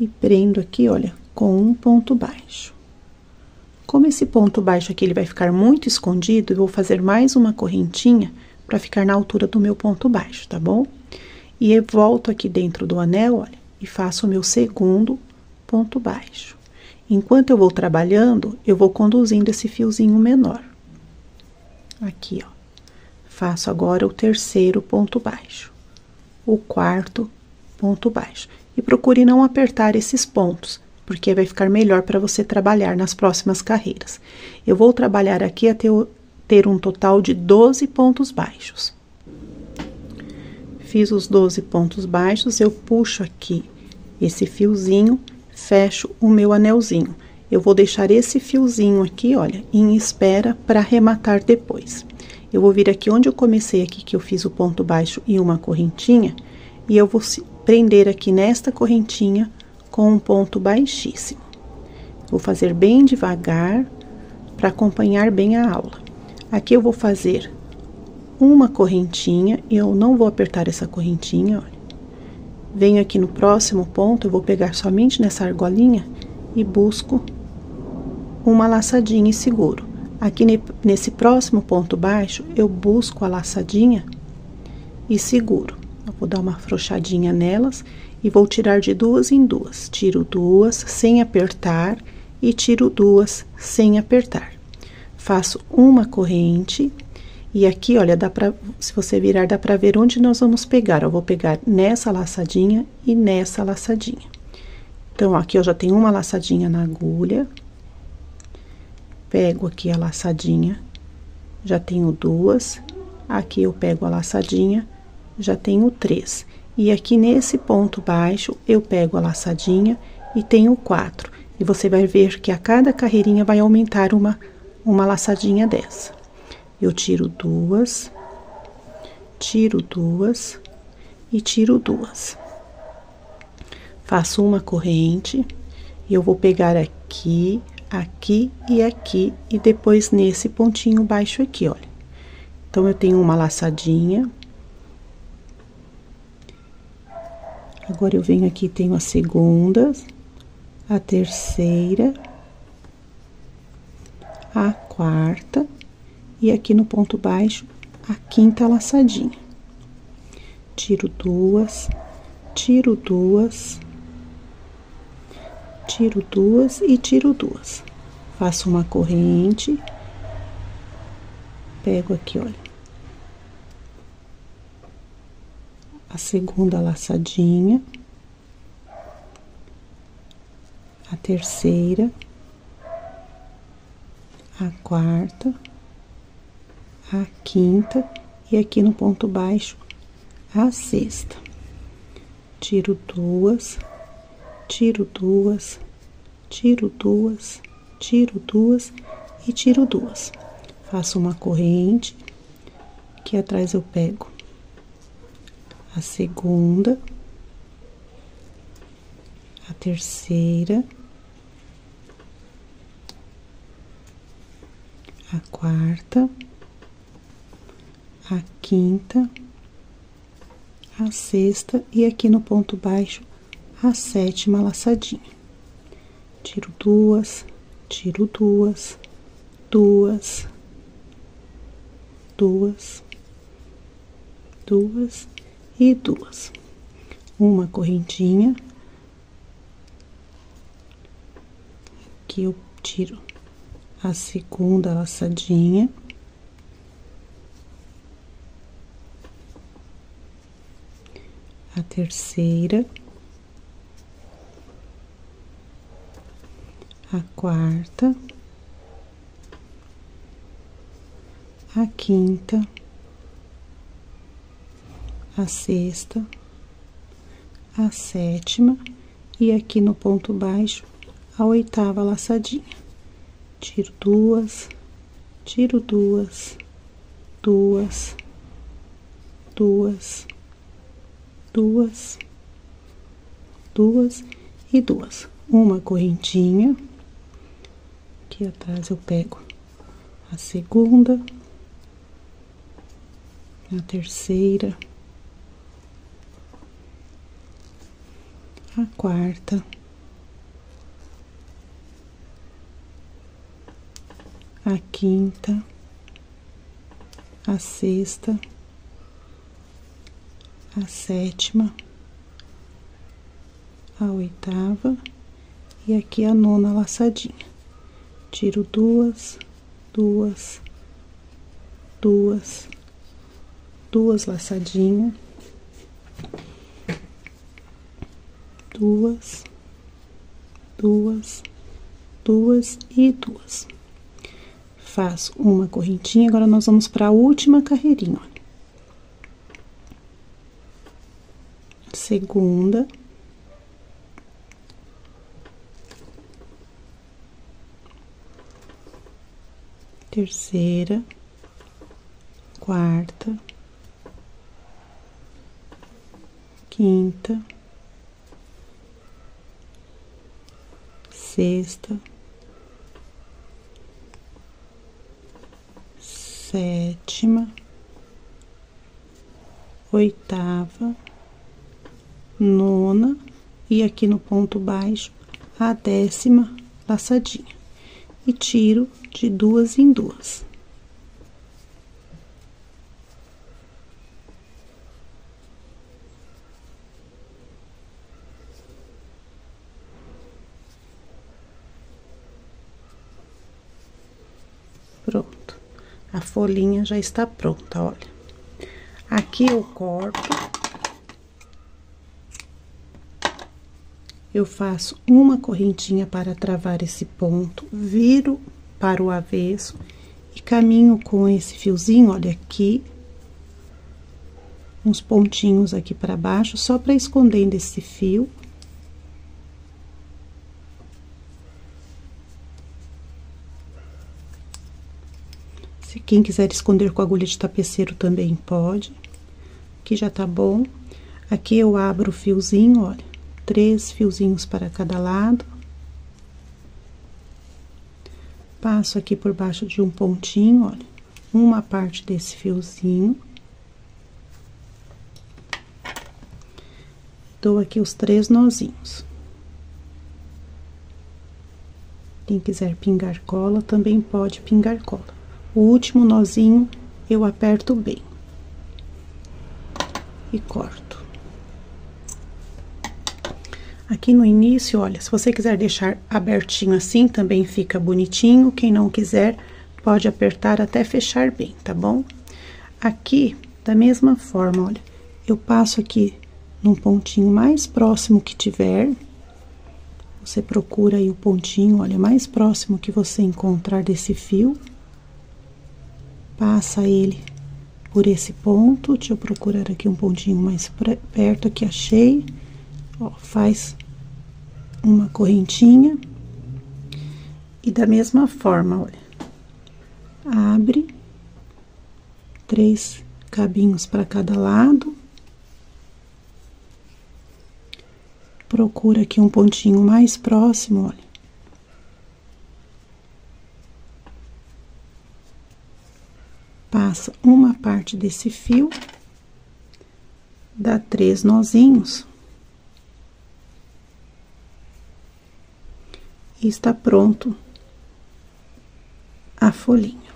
e prendo aqui, olha, com um ponto baixo. Como esse ponto baixo aqui ele vai ficar muito escondido, eu vou fazer mais uma correntinha para ficar na altura do meu ponto baixo, tá bom? E eu volto aqui dentro do anel, olha, e faço o meu segundo ponto baixo. Enquanto eu vou trabalhando, eu vou conduzindo esse fiozinho menor. Aqui, ó. Faço agora o terceiro ponto baixo, o quarto ponto baixo. E procure não apertar esses pontos, porque vai ficar melhor para você trabalhar nas próximas carreiras. Eu vou trabalhar aqui até eu ter um total de 12 pontos baixos. Fiz os 12 pontos baixos, eu puxo aqui esse fiozinho, fecho o meu anelzinho. Eu vou deixar esse fiozinho aqui, olha, em espera para arrematar depois. Eu vou vir aqui onde eu comecei aqui, que eu fiz o ponto baixo e uma correntinha, e eu vou prender aqui nesta correntinha com um ponto baixíssimo. Vou fazer bem devagar para acompanhar bem a aula. Aqui eu vou fazer uma correntinha, e eu não vou apertar essa correntinha, olha. Venho aqui no próximo ponto, eu vou pegar somente nessa argolinha e busco uma laçadinha e seguro. Aqui nesse próximo ponto baixo, eu busco a laçadinha e seguro. Eu vou dar uma afrouxadinha nelas e vou tirar de duas em duas. Tiro duas sem apertar e tiro duas sem apertar. Faço uma corrente e aqui, olha, dá pra, se você virar, dá pra ver onde nós vamos pegar. Eu vou pegar nessa laçadinha e nessa laçadinha. Então, ó, aqui eu já tenho uma laçadinha na agulha. Pego aqui a laçadinha, já tenho duas. Aqui eu pego a laçadinha, já tenho 3. E aqui nesse ponto baixo, eu pego a laçadinha e tenho 4. E você vai ver que a cada carreirinha vai aumentar uma laçadinha dessa. Eu tiro duas e tiro duas. Faço uma corrente e eu vou pegar aqui, aqui e aqui, e depois nesse pontinho baixo aqui, olha. Então, eu tenho uma laçadinha. Agora, eu venho aqui, tenho a segunda, a terceira, a quarta, e aqui no ponto baixo, a quinta laçadinha. Tiro duas, tiro duas, tiro duas e tiro duas. Faço uma corrente, pego aqui, olha, a segunda laçadinha, a terceira, a quarta, a quinta e aqui no ponto baixo, a sexta. Tiro duas, tiro duas, tiro duas, tiro duas e tiro duas. Faço uma corrente, aqui atrás eu pego a segunda, a terceira, a quarta, a quinta, a sexta e aqui no ponto baixo a sétima laçadinha. Tiro duas, tiro duas, duas, duas, duas e duas. Uma correntinha. Aqui eu tiro a segunda laçadinha. A terceira, a quarta, a quinta, a sexta, a sétima e aqui no ponto baixo a oitava laçadinha. Tiro duas, tiro duas, duas, duas, duas, duas e duas. Uma correntinha, aqui atrás eu pego a segunda, a terceira, a quarta, a quinta, a sexta, a sétima, a oitava e aqui a nona laçadinha. Tiro duas, duas, duas, duas laçadinhas, duas, duas, duas e duas. Faço uma correntinha, agora nós vamos para a última carreirinha, olha. Segunda, terceira, quarta, quinta, sexta, sétima, oitava, nona e aqui no ponto baixo a 10ª laçadinha e tiro de duas em duas. Pronto, a folhinha já está pronta, olha. Aqui eu corto, eu faço uma correntinha para travar esse ponto, viro para o avesso e caminho com esse fiozinho, olha aqui, uns pontinhos aqui para baixo, só para esconder desse fio. Se quem quiser esconder com agulha de tapeceiro também pode. Aqui já tá bom. Aqui eu abro o fiozinho, olha, 3 fiozinhos para cada lado. Passo aqui por baixo de um pontinho, olha, uma parte desse fiozinho. Dou aqui os 3 nozinhos. Quem quiser pingar cola, também pode pingar cola. O último nozinho eu aperto bem e corto. Aqui no início, olha, se você quiser deixar abertinho assim, também fica bonitinho. Quem não quiser, pode apertar até fechar bem, tá bom? Aqui, da mesma forma, olha, eu passo aqui num pontinho mais próximo que tiver. Você procura aí o pontinho, olha, mais próximo que você encontrar desse fio. Passa ele por esse ponto. Deixa eu procurar aqui um pontinho mais perto, aqui achei. Ó, faz uma correntinha e da mesma forma, olha, abre 3 cabinhos para cada lado, procura aqui um pontinho mais próximo, olha, passa uma parte desse fio, dá 3 nozinhos. E está pronto a folhinha.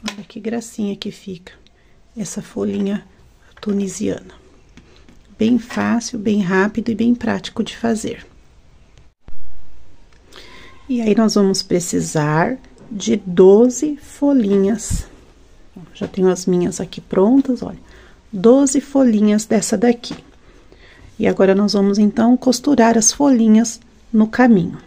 Olha que gracinha que fica essa folhinha tunisiana. Bem fácil, bem rápido e bem prático de fazer. E aí, nós vamos precisar de 12 folhinhas. Já tenho as minhas aqui prontas, olha. 12 folhinhas dessa daqui. E agora, nós vamos, então, costurar as folhinhas no caminho.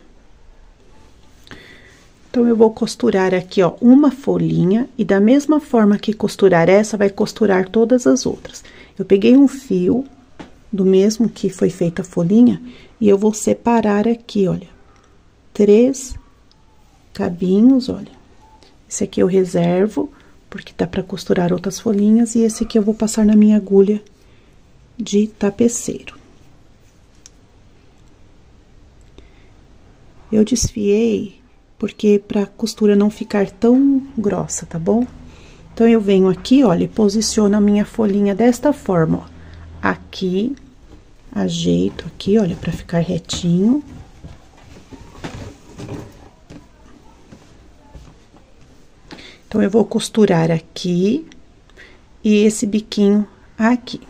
Então, eu vou costurar aqui, ó, uma folhinha, e da mesma forma que costurar essa, vai costurar todas as outras. Eu peguei um fio, do mesmo que foi feita a folhinha, e eu vou separar aqui, olha, 3 cabinhos, olha. Esse aqui eu reservo, porque dá pra costurar outras folhinhas, e esse aqui eu vou passar na minha agulha de tapeceiro. Eu desfiei, porque pra costura não ficar tão grossa, tá bom? Então, eu venho aqui, olha, e posiciono a minha folhinha desta forma, ó. Aqui, ajeito aqui, olha, pra ficar retinho. Então, eu vou costurar aqui e esse biquinho aqui.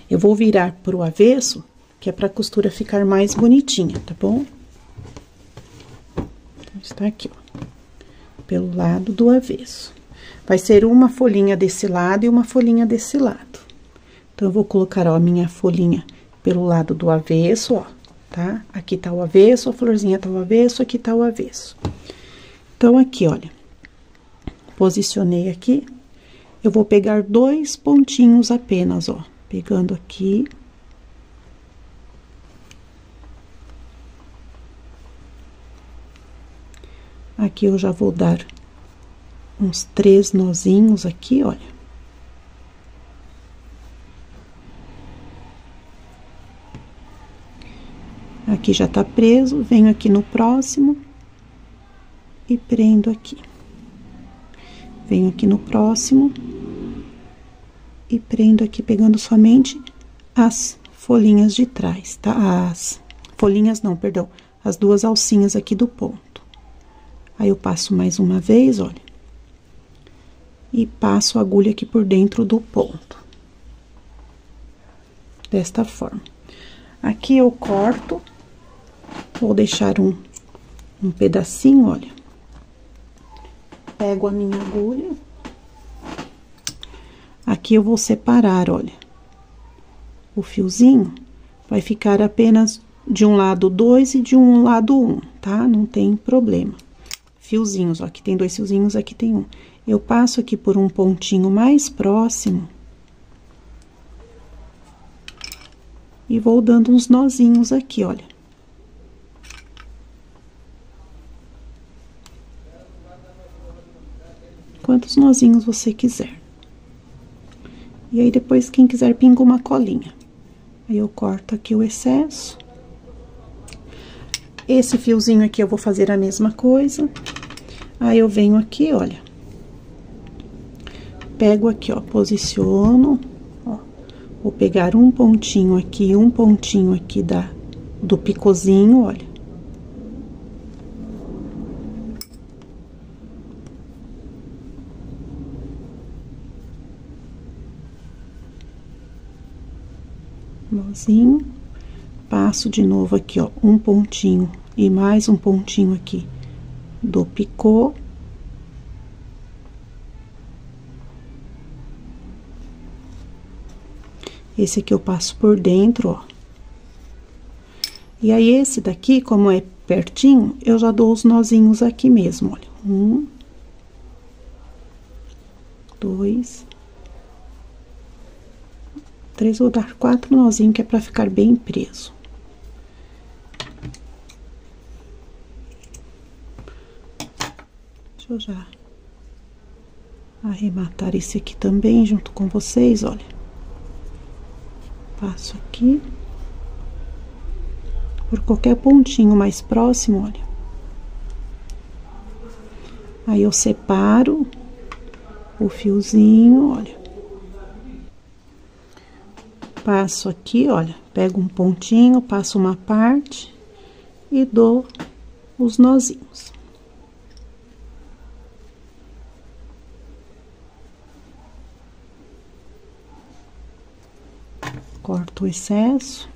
Eu vou virar pro avesso, que é pra costura ficar mais bonitinha, tá bom? Então, está aqui, ó, pelo lado do avesso. Vai ser uma folhinha desse lado e uma folhinha desse lado. Então, eu vou colocar, ó, a minha folhinha pelo lado do avesso, ó, tá? Aqui tá o avesso, a florzinha tá o avesso, aqui tá o avesso. Então, aqui, olha, posicionei aqui, eu vou pegar 2 pontinhos apenas, ó, pegando aqui. Aqui eu já vou dar uns 3 nozinhos aqui, olha. Aqui já tá preso, venho aqui no próximo e prendo aqui. Venho aqui no próximo e prendo aqui, pegando somente as folhinhas de trás, tá? As folhinhas não, perdão, as 2 alcinhas aqui do ponto. Aí, eu passo mais uma vez, olha, e passo a agulha aqui por dentro do ponto. Desta forma. Aqui eu corto. Vou deixar um pedacinho, olha. Pego a minha agulha. Aqui eu vou separar, olha. O fiozinho vai ficar apenas de um lado 2 e de um lado 1, tá? Não tem problema. Fiozinhos, ó, aqui tem 2 fiozinhos, aqui tem um. Eu passo aqui por um pontinho mais próximo. E vou dando uns nozinhos aqui, olha. Quantos nozinhos você quiser. E aí, depois, quem quiser, pinga uma colinha. Aí, eu corto aqui o excesso. Esse fiozinho aqui, eu vou fazer a mesma coisa. Aí, eu venho aqui, olha. Pego aqui, ó, posiciono, ó. Vou pegar um pontinho aqui do picôzinho, olha. Nozinho, passo de novo aqui, ó, um pontinho e mais um pontinho aqui do picô. Esse aqui eu passo por dentro, ó. E aí, esse daqui, como é pertinho, eu já dou os nozinhos aqui mesmo, olha. 1, 2, 3, vou dar 4 nozinhos, que é pra ficar bem preso. Deixa eu já arrematar esse aqui também, junto com vocês, olha. Passo aqui. Por qualquer pontinho mais próximo, olha. Aí, eu separo o fiozinho, olha. Passo aqui, olha, pego um pontinho, passo uma parte e dou os nozinhos. Corto o excesso.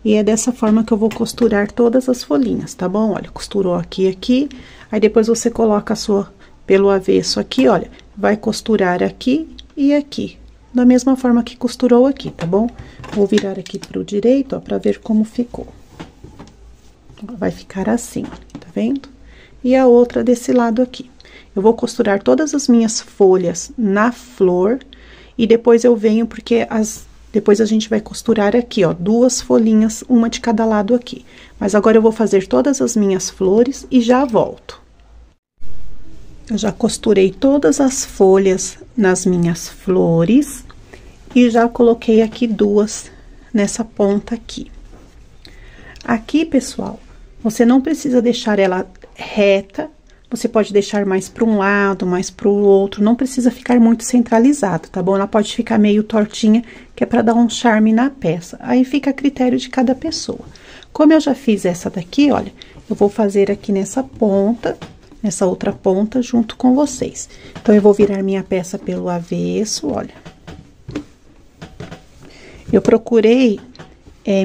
E é dessa forma que eu vou costurar todas as folhinhas, tá bom? Olha, costurou aqui, aqui, aí depois você coloca a sua pelo avesso aqui, olha, vai costurar aqui e aqui. Da mesma forma que costurou aqui, tá bom? Vou virar aqui pro direito, ó, pra ver como ficou. Vai ficar assim, tá vendo? E a outra desse lado aqui. Eu vou costurar todas as minhas folhas na flor e depois eu venho, porque depois a gente vai costurar aqui, ó, 2 folhinhas, uma de cada lado aqui. Mas agora eu vou fazer todas as minhas flores e já volto. Eu já costurei todas as folhas nas minhas flores e já coloquei aqui 2 nessa ponta aqui. Aqui, pessoal, você não precisa deixar ela reta, você pode deixar mais para um lado, mais para o outro, não precisa ficar muito centralizado, tá bom? Ela pode ficar meio tortinha, que é para dar um charme na peça. Aí fica a critério de cada pessoa. Como eu já fiz essa daqui, olha, eu vou fazer aqui nessa ponta, nessa outra ponta, junto com vocês. Então, eu vou virar minha peça pelo avesso, olha. Eu procurei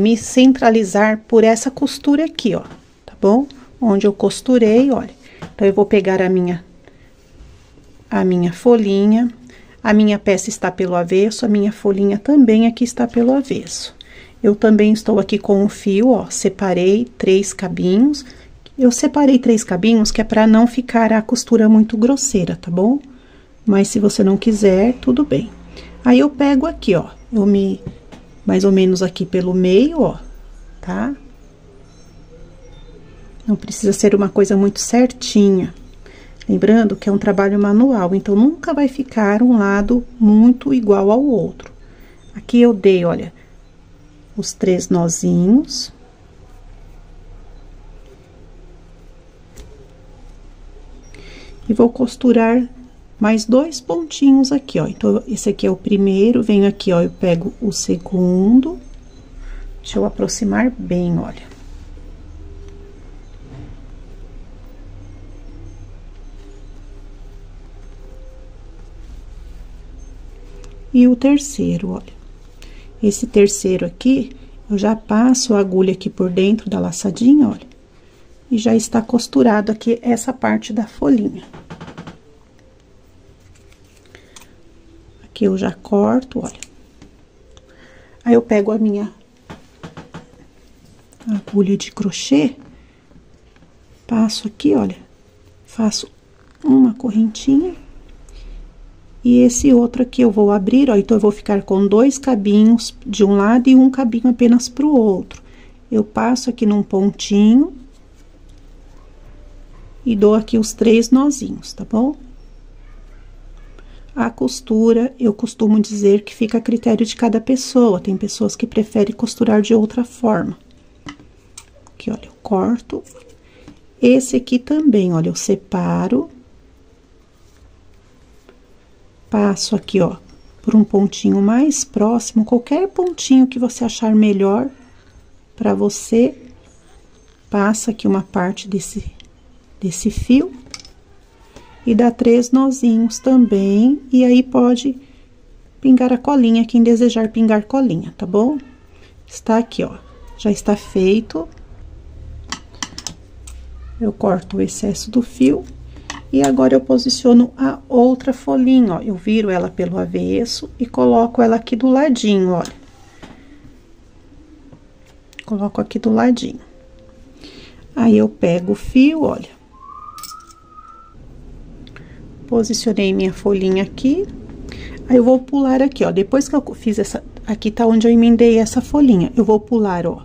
me centralizar por essa costura aqui, ó, tá bom? Onde eu costurei, olha. Então, eu vou pegar a minha folhinha, a minha peça está pelo avesso, a minha folhinha também aqui está pelo avesso. Eu também estou aqui com o fio, ó, separei 3 cabinhos. Eu separei 3 cabinhos que é para não ficar a costura muito grosseira, tá bom? Mas se você não quiser, tudo bem. Aí, eu pego aqui, ó, mais ou menos aqui pelo meio, ó, tá? Não precisa ser uma coisa muito certinha. Lembrando que é um trabalho manual, então, nunca vai ficar um lado muito igual ao outro. Aqui eu dei, olha, os 3 nozinhos. E vou costurar mais 2 pontinhos aqui, ó. Então, esse aqui é o primeiro, venho aqui, ó, eu pego o segundo. Deixa eu aproximar bem, olha. E o terceiro, olha. Esse terceiro aqui, eu já passo a agulha aqui por dentro da laçadinha, olha. E já está costurado aqui essa parte da folhinha. Aqui eu já corto, olha. Aí, eu pego a minha agulha de crochê, passo aqui, olha, faço uma correntinha. E esse outro aqui eu vou abrir, ó, então eu vou ficar com 2 cabinhos de um lado e um cabinho apenas pro outro. Eu passo aqui num pontinho e dou aqui os 3 nozinhos, tá bom? A costura, eu costumo dizer que fica a critério de cada pessoa. Tem pessoas que preferem costurar de outra forma. Aqui, olha, eu corto. Esse aqui também, olha, eu separo. Passo aqui, ó, por um pontinho mais próximo, qualquer pontinho que você achar melhor pra você. Passa aqui uma parte desse fio. E dá 3 nozinhos também, e aí pode pingar a colinha, quem desejar pingar colinha, tá bom? Está aqui, ó, já está feito. Eu corto o excesso do fio, e agora eu posiciono a outra folhinha, ó, eu viro ela pelo avesso e coloco ela aqui do ladinho, olha. Coloco aqui do ladinho. Aí, eu pego o fio, olha. Posicionei minha folhinha aqui, aí eu vou pular aqui, ó, depois que eu fiz essa, aqui tá onde eu emendei essa folhinha, eu vou pular, ó,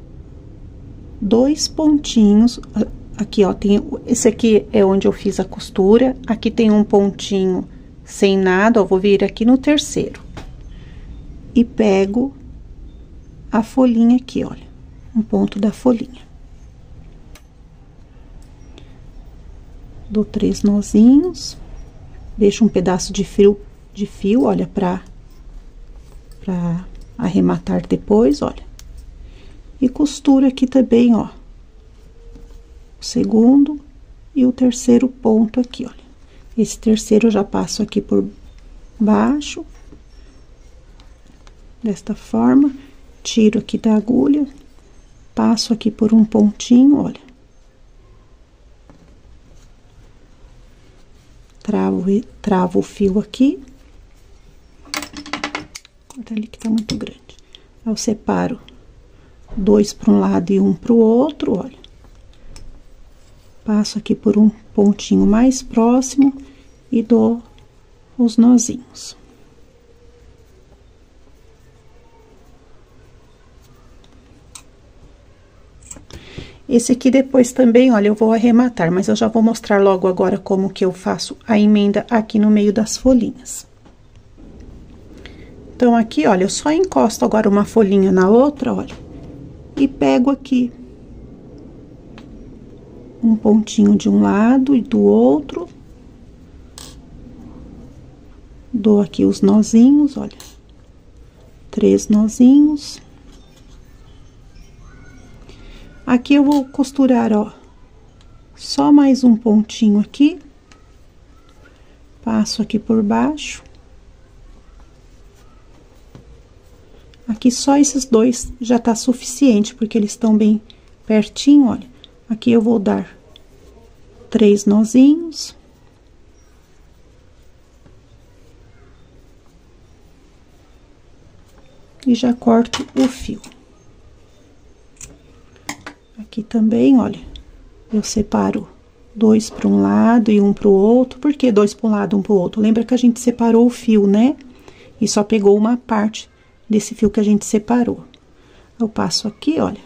2 pontinhos, aqui, ó, tem, esse aqui é onde eu fiz a costura, aqui tem um pontinho sem nada, ó, vou vir aqui no terceiro, e pego a folhinha aqui, olha, um ponto da folhinha. Dou 3 nozinhos. Deixo um pedaço de fio, olha, pra arrematar depois, olha. E costuro aqui também, ó, o segundo e o terceiro ponto aqui, olha. Esse terceiro eu já passo aqui por baixo, desta forma, tiro aqui da agulha, passo aqui por um pontinho, olha. Travo o fio aqui. Corta ali que tá muito grande. Eu separo 2 para um lado e um para o outro, olha. Passo aqui por um pontinho mais próximo e dou os nozinhos. Esse aqui depois também, olha, eu vou arrematar, mas eu já vou mostrar logo agora como que eu faço a emenda aqui no meio das folhinhas. Então, aqui, olha, eu só encosto agora uma folhinha na outra, olha, e pego aqui um pontinho de um lado e do outro. Dou aqui os nozinhos, olha, 3 nozinhos. Aqui eu vou costurar, ó, só mais um pontinho aqui. Passo aqui por baixo. Aqui só esses dois já tá suficiente, porque eles estão bem pertinho, olha. Aqui eu vou dar 3 nozinhos. E já corto o fio. Aqui também, olha, eu separo 2 para um lado e um para o outro. Por que 2 para um lado e um para o outro? Lembra que a gente separou o fio, né? E só pegou uma parte desse fio que a gente separou. Eu passo aqui, olha,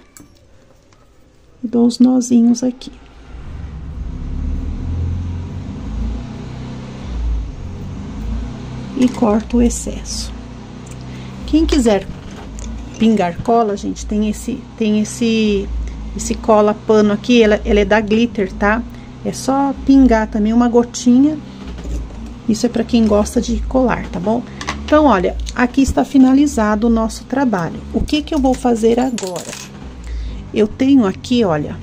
e dou os nozinhos aqui. E corto o excesso. Quem quiser pingar cola, gente, tem esse cola pano aqui, ela é da Glitter, tá? É só pingar também uma gotinha. Isso é para quem gosta de colar, tá bom? Então, olha, aqui está finalizado o nosso trabalho. O que que eu vou fazer agora? Eu tenho aqui, olha,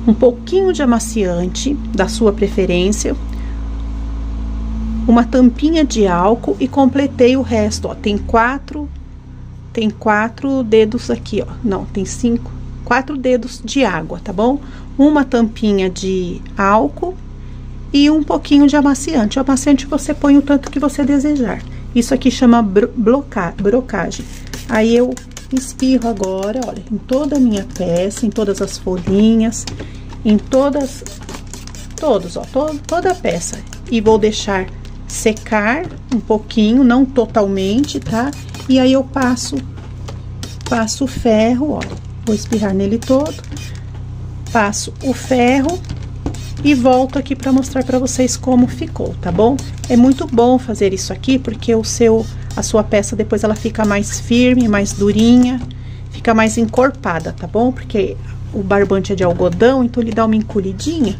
um pouquinho de amaciante da sua preferência, uma tampinha de álcool e completei o resto, ó. Tem quatro dedos aqui, ó. Não, tem 4 dedos de água, tá bom? Uma tampinha de álcool e um pouquinho de amaciante. O amaciante você põe o tanto que você desejar. Isso aqui chama brocagem. Aí eu espirro agora, olha, em toda a minha peça, em todas as folhinhas, em toda a peça. E vou deixar secar um pouquinho, não totalmente, tá? E aí eu passo o ferro, ó, vou espirrar nele todo, passo o ferro e volto aqui para mostrar para vocês como ficou, tá bom? É muito bom fazer isso aqui, porque a sua peça depois ela fica mais firme, mais durinha, fica mais encorpada, tá bom? Porque o barbante é de algodão, então ele dá uma encolhidinha.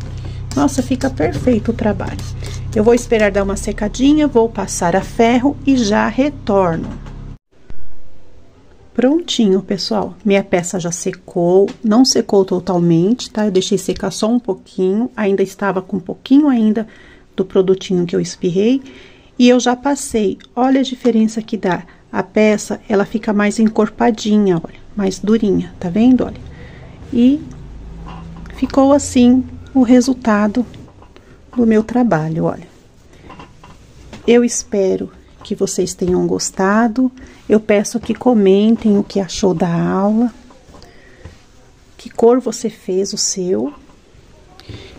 Nossa, fica perfeito o trabalho. Eu vou esperar dar uma secadinha, vou passar a ferro e já retorno. Prontinho, pessoal. Minha peça já secou, não secou totalmente, tá? Eu deixei secar só um pouquinho, ainda estava com um pouquinho ainda do produtinho que eu espirrei. E eu já passei, olha a diferença que dá. A peça, ela fica mais encorpadinha, olha, mais durinha, tá vendo? Olha. E ficou assim o resultado do meu trabalho, olha. Eu espero que vocês tenham gostado. Eu peço que comentem o que achou da aula, que cor você fez o seu,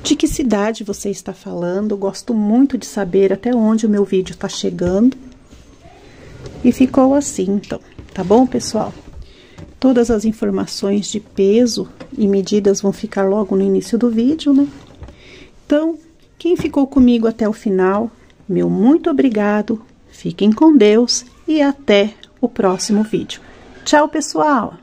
de que cidade você está falando. Eu gosto muito de saber até onde o meu vídeo está chegando. E ficou assim, então, tá bom, pessoal? Todas as informações de peso e medidas vão ficar logo no início do vídeo, né? Então, quem ficou comigo até o final, meu muito obrigado, fiquem com Deus e até o próximo vídeo. Tchau, pessoal!